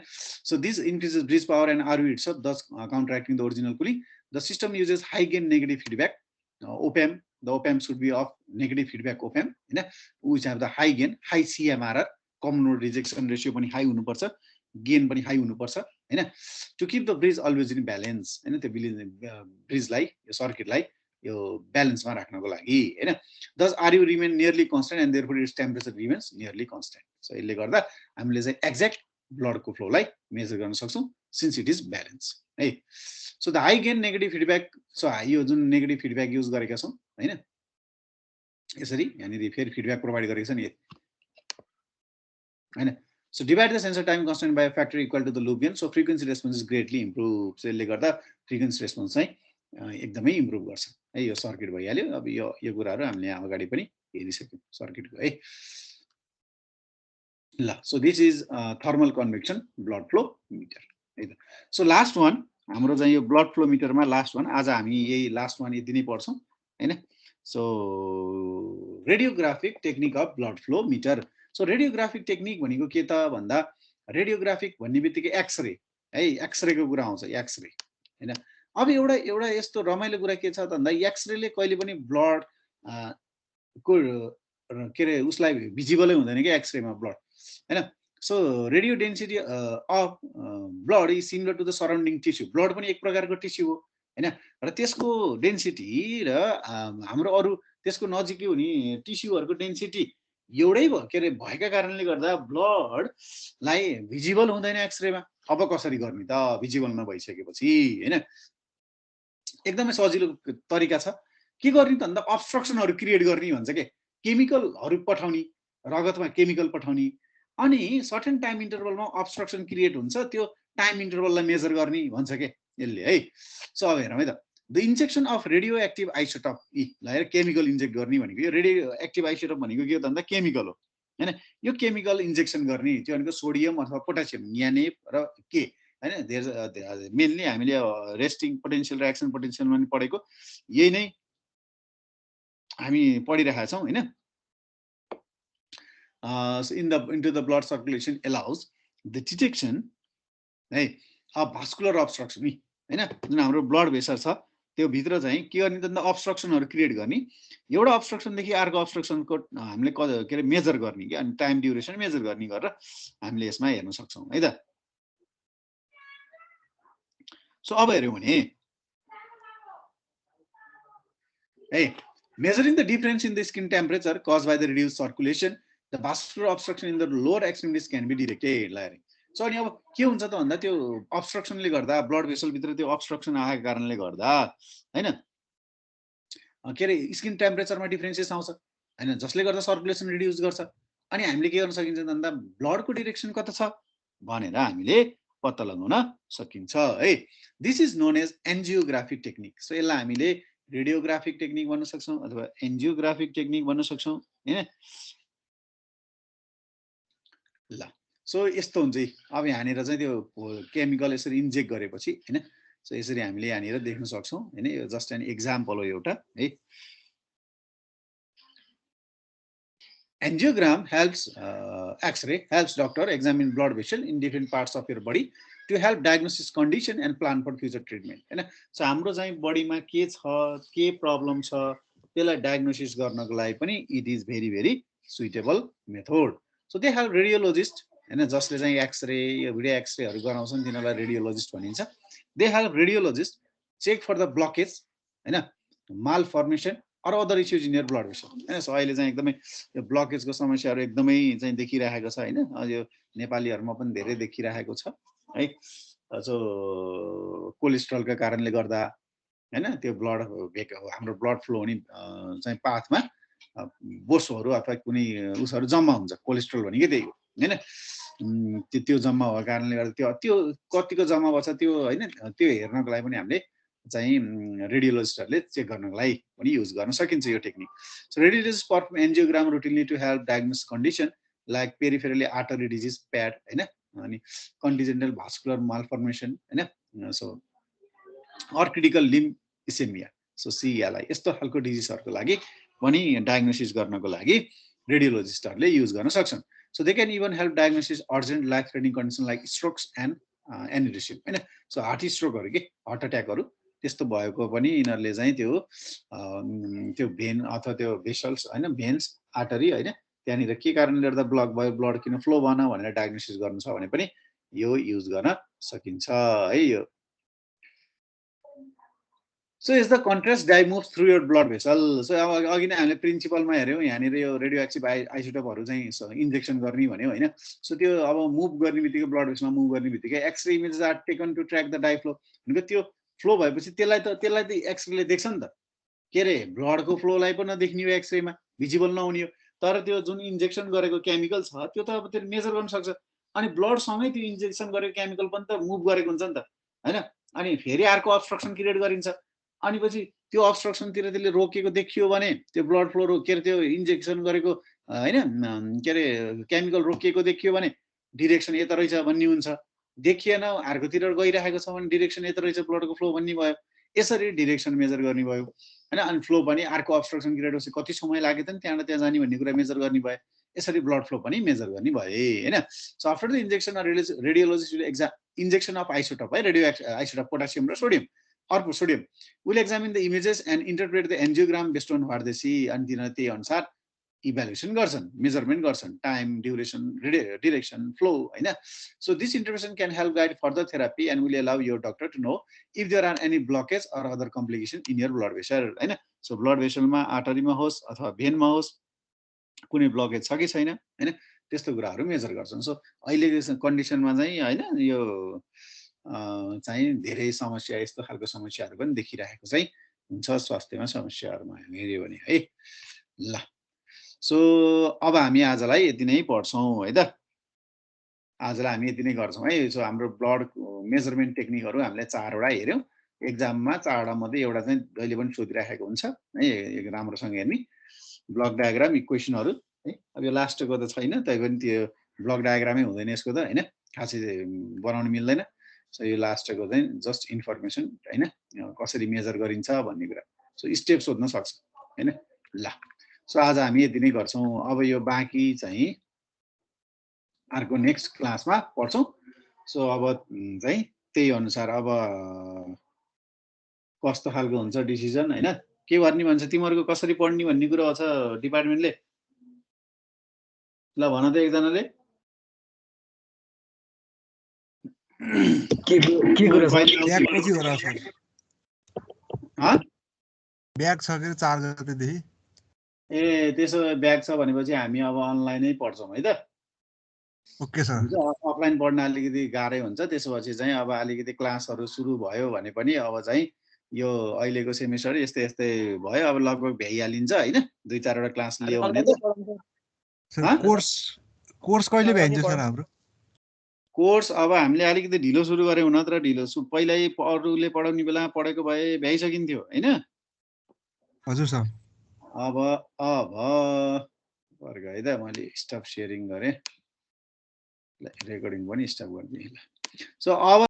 So this increases bridge power and RU itself, thus counteracting the original cooling. The system uses high gain negative feedback op-amp. The op-amp should be of negative feedback op-amp हैन, which have the high gain, high CMRR, common mode rejection ratio पनि high हुनुपर्छ, gain पनि high हुनुपर्छ हैन, to keep the bridge always in balance हैन, त्यो ब्रिजलाई यो सर्किटलाई यो ब्यालेन्समा राख्नको लागि हैन. thus RU remain nearly constant and therefore its temperature remains nearly constant. So यसले गर्दा हामीले चाहिँ एक्ज्याक्ट ब्लडको फ्लोलाई मेजर गर्न सक्छौं since it is balance है. So the high gain negative feedback, so यो जुन नेगेटिभ फिडब्याक युज गरेका छौं हैन, यसरी यहाँनिर फेरि फिडब्याक प्रोभाइड गरेको छ नि हैन. So divide the sensor time constant by a factor equal to the loop gain, so frequency response is greatly improved. So यसले गर्दा frequency response चाहिँ एकदमै इम्प्रुभ गर्छ है. यो सर्किट भइहाल्यो. अब यो कुराहरु हामीले अगाडि पनि हेरिसक्यौं सर्किटको है ल. So this is thermal convection blood flow meter है त. So last one हाम्रो चाहिँ यो ब्लड फ्लो मिटरमा लास्ट वान, आज हामी यही लास्ट वान यति नै पढ्छौं हैन. So radiographic technique of blood flow meter. So radiographic technique भनेको के त भन्दा, रेडियोग्राफिक भन्ने बित्तिकै एक्सरे है, एक्सरे को कुरा आउँछ, एक्सरे हैन. अब एउटा यस्तो रमाइलो कुरा के छ त भन्दा, एक्सरेले कहिले पनि ब्लड को के रे उसलाई भिजिबलै हुँदैन के एक्सरेमा ब्लड हैन. So radio density of blood is similar to the surrounding tissue. Blood पनि एक प्रकारको टिस्यु हो हैन, र त्यसको डेन्सिटी र हाम्रो अरु त्यसको नजिकै हुने टिस्युहरुको डेन्सिटी एउटै भयो के रे भएका कारणले गर्दा ब्लड लाई भिजिबल हुँदैन एक्सरेमा. अब कसरी गर्ने त भिजिबल नभइसकेपछि हैन. एकदमै सजिलो तरिका छ. के गर्ने त भन्दा अब्स्ट्रक्सनहरु क्रिएट गर्ने भन्छ के, केमिकलहरु पठाउने, रगतमा केमिकल पठाउने, अनि सर्टेन टाइम इन्टरभलमा अब्स्ट्रक्सन क्रिएट हुन्छ, त्यो टाइम इन्टरभललाई मेजर गर्ने भन्छ के यसले है. सो अब हेरौँ है त. The injection of radio active isotope, ल हेर केमिकल इन्जेक्ट गर्ने भनेको यो रेडियो एक्टिभ आइसोटोप भनेको के हो त भन्दा केमिकल हो हैन. यो केमिकल इन्जेक्सन गर्ने त्यो भनेको सोडियम अथवा पोटासियम, NA र के हैन. मेनली हामीले रेस्टिङ पोटेन्शियल र एक्सन पोटेन्शियलमा पनि पढेको यही नै हामी पढिरहेका छौं हैन. Into the blood circulation allows the detection of vascular obstruction हैन. जुन हाम्रो ब्लड भेसल छ त्यो भित्र चाहिँ के गर्ने त अब्स्ट्रक्सनहरु क्रिएट गर्ने, एउटा अब्स्ट्रक्सन देखि अर्को अब्स्ट्रक्सनको हामीले के रे मेजर गर्ने के, अनि टाइम ड्युरेसन मेजर गर्ने गरेर हामीले यसमा हेर्न सक्छौं है त. सो अब हेर्यौं भने है, measuring the difference in the skin temperature caused by the reduced circulation, the vascular obstruction in the lower extremities can be detected. So अनि अब के हुन्छ त भन्दा त्यो अब्स्ट्रक्सनले गर्दा ब्लड भेसल भित्र त्यो अब्स्ट्रक्सन आएको कारणले गर्दा हैन के रे स्किन टेम्परेचरमा डिफरेन्सेस आउँछ हैन, जसले गर्दा सर्कुलेसन रिड्युस गर्छ. अनि हामीले के गर्न सकिन्छ त भन्दा ब्लडको डाइरेक्सन कता छ भनेर हामीले पत्ता लगाउन सकिन्छ है. This is known as angiographic technique. So यसलाई हामीले रेडियोग्राफिक टेक्निक भन्न सक्छौं अथवा एन्जियोग्राफिक टेक्निक भन्न सक्छौं हैन. ल सो यस्तो हुन्छ. अब यहाँनिर चाहिँ त्यो केमिकल यसरी इन्जेक्ट गरेपछि हैन, सो यसरी हामीले यहाँनिर देख्न सक्छौं हैन. यो जस्ट एन एक्जाम्पल हो एउटा है. Angiogram helps X-ray helps doctor examine blood vessel in different parts of your body to help diagnose condition and plan for future treatment हैन. सो हाम्रो चाहिँ बडीमा के छ, के प्रब्लम छ त्यसलाई डायग्नोसिस गर्नको लागि पनि it is very very suitable method. So they help radiologist हैन, जसले चाहिँ एक्सरे यो भिडियो एक्सरेहरु गराउँछन् तिनीलाई रेडियोलोजिस्ट भनिन्छ. They help radiologist check for the blockage हैन, malformation or other issues in your blood vessel हैन. सो अहिले चाहिँ एकदमै यो ब्लकेजको समस्याहरु एकदमै चाहिँ देखिरहेको छ हैन. यो नेपालीहरुमा पनि धेरै देखिरहेको छ है. सो कोलेस्ट्रोलका कारणले गर्दा हैन त्यो ब्लड हाम्रो ब्लड फ्लो हुने चाहिँ पाथमा बोसोहरु अथवा कुनै उसहरु जम्मा हुन्छ. कोलेस्ट्रोल भनेको त्यही हो हैन. त्यो जम्मा भएको कारणले गर्दा त्यो कतिको जम्मा भछ त्यो हैन, त्यो हेर्नको लागि पनि हामीले चाहिँ रेडियोलोजिस्टहरुले चेक गर्नको लागि पनि युज गर्न सकिन्छ यो technique. So radiologist perform angiogram routinely to help diagnose condition like peripheral artery disease PAD हैन, अनि कन्टिजेन्टल भास्कुलर मालफर्मेसन हैन, so or critical limb ischaemia so CLI यस्तो खालको डिजिजहरुको लागि पनि डायग्नोसिस गर्नको लागि रेडियोलोजिस्टहरुले युज गर्न सक्छन् so they can even help diagnosis urgent life threatening condition like strokes and aneurysm हैन सो हार्ट स्ट्रोकहरु के हार्ट अट्याकहरु त्यस्तो भएको पनि यिनीहरुले चाहिँ त्यो भेन अथवा त्यो भेसल्स हैन भेन्स आर्टरी हैन त्यहाँनिर के कारणले गर्दा ब्लक भयो ब्लड किन फ्लो भएन भनेर डायग्नोसिस गर्नु छ भने पनि यो युज गर्न सकिन्छ है यो So is the contrast dye moves through your blood vessel. So अघि नै हामीले प्रिन्सिपलमा हेर्यौं यहाँनिर यो रेडियोएक्टिभ आइसोटोपहरु चाहिँ इन्जेक्सन गर्ने भन्यो हैन सो त्यो अब मुभ गर्ने बित्तिकै ब्लड भेसलमा मुभ गर्ने बित्तिकै X ray images are taken to track the dye flow भनेको त्यो फ्लो भएपछि त्यसलाई त एक्सरेले देख्छ नि त के रे ब्लडको फ्लोलाई पनि नदेख्ने हो एक्सरेमा भिजिबल नहुने हो तर त्यो जुन इन्जेक्सन गरेको केमिकल छ त्यो त अब त्यसले मेजर गर्न सक्छ अनि ब्लड सँगै त्यो इन्जेक्सन गरेको केमिकल पनि त मुभ गरेको हुन्छ नि त हैन अनि फेरि अर्को अब्स्ट्रक्सन क्रिएट गरिन्छ अनि पछि त्यो अब्स्ट्रक्सनतिर त्यसले रोकेको देखियो भने त्यो ब्लड फ्लो के रे त्यो इन्जेक्सन गरेको हैन के रे केमिकल रोकिएको देखियो भने डिरेक्सन यता रहेछ भन्ने हुन्छ देखिएन अर्कोतिर गइरहेको छ भने डिरेक्सन यता रहेछ ब्लडको फ्लो भन्ने भयो यसरी डिरेक्सन मेजर गर्ने भयो हैन अनि फ्लो पनि अर्को अब्स्ट्रक्सन क्रिएट गरेपछि कति समय लाग्यो त नि त्यहाँबाट त्यहाँ जाने भन्ने कुरा मेजर गर्ने भयो यसरी ब्लड फ्लो पनि मेजर गर्ने भए हैन so after the injection radiologist will injection of isotope है रेडियो आइसोटोप पोटासियम र सोडियम अर्को sodium will examine the images and interpret the angiogram based on what they see and तिनीहरु त्यही अनुसार इभ्यालुएसन गर्छन् मेजरमेन्ट गर्छन् टाइम ड्युरेसन डिरेक्सन फ्लो हैन so this intervention can help guide further therapy and will allow your doctor to know if there are any blockage or other complication in your blood vessel हैन so blood भेसलमा आर्टरीमा होस् अथवा भेनमा होस् कुनै blockage छ कि छैन हैन त्यस्तो कुराहरु मेजर गर्छन् सो अहिलेको कन्डिसनमा चाहिँ हैन यो चाहिँ धेरै समस्या यस्तो खालको समस्याहरु पनि देखिरहेको चाहिँ हुन्छ स्वास्थ्यमा समस्याहरुमा हेर्यो भने है ल सो अब हामी आजलाई यति नै पढ्छौं है त आजलाई हामी यति नै गर्छौं है सो हाम्रो ब्लड मेजरमेन्ट टेक्निकहरु हामीले 4 वटा हेर्यौं एक्जाममा 4 वटा मध्ये एउटा चाहिँ जहिले पनि सोधिराखेको हुन्छ है राम्रोसँग हेर्नी ब्लक डायग्राम इक्वेसनहरु है अब यो लास्टको त छैन तै पनि त्यो ब्लक डायग्रामै हुँदैन यसको त हैन खासै बनाउन मिल्दैन सो यो लास्टको चाहिँ जस्ट इन्फर्मेसन हैन कसरी मेजर गरिन्छ भन्ने कुरा सो स्टेप सोध्न सक्छ हैन ल सो आज हामी यति नै गर्छौं अब यो बाँकी चाहिँ अर्को नेक्स्ट क्लासमा पढ्छौं सो अब चाहिँ त्यही अनुसार अब कस्तो खालको हुन्छ डिसिजन हैन के गर्ने भन्छ तिमीहरुको कसरी पढ्ने भन्ने कुरा छ डिपार्टमेन्टले ल भन त एकजनाले के कुरा ब्याग पछि हो र सर ब्याग छ के 4 गतेदेखि ए त्यसो ब्याग छ भनेपछि हामी अब अनलाइनै पढ्छौं है त ओके सर अफलाइन पढ्न अलिकति गाह्रै हुन्छ त्यसपछि चाहिँ अब अलिकति क्लासहरु सुरु भयो भने पनि अब चाहिँ यो अहिलेको सेमेस्टर यस्तै यस्तै भयो अब लगभग भ्याइहालिन्छ हैन 2-4 वटा क्लास लियो भने त कोर्स कहिले भ्याइन्छ सर हाम्रो कोर्स अब हामीले अलिकति ढिलो सुरु गर्यौं नत्र ढिलो पहिल्यै अरूले पढाउने बेला पढेको भए भ्याइसकिन्थ्यो हैन हजुर सर अब वर्ग है त मैले स्टप शेयरिङ गरे रेकर्डिङ पनि स्टप गर्ने ल सो अब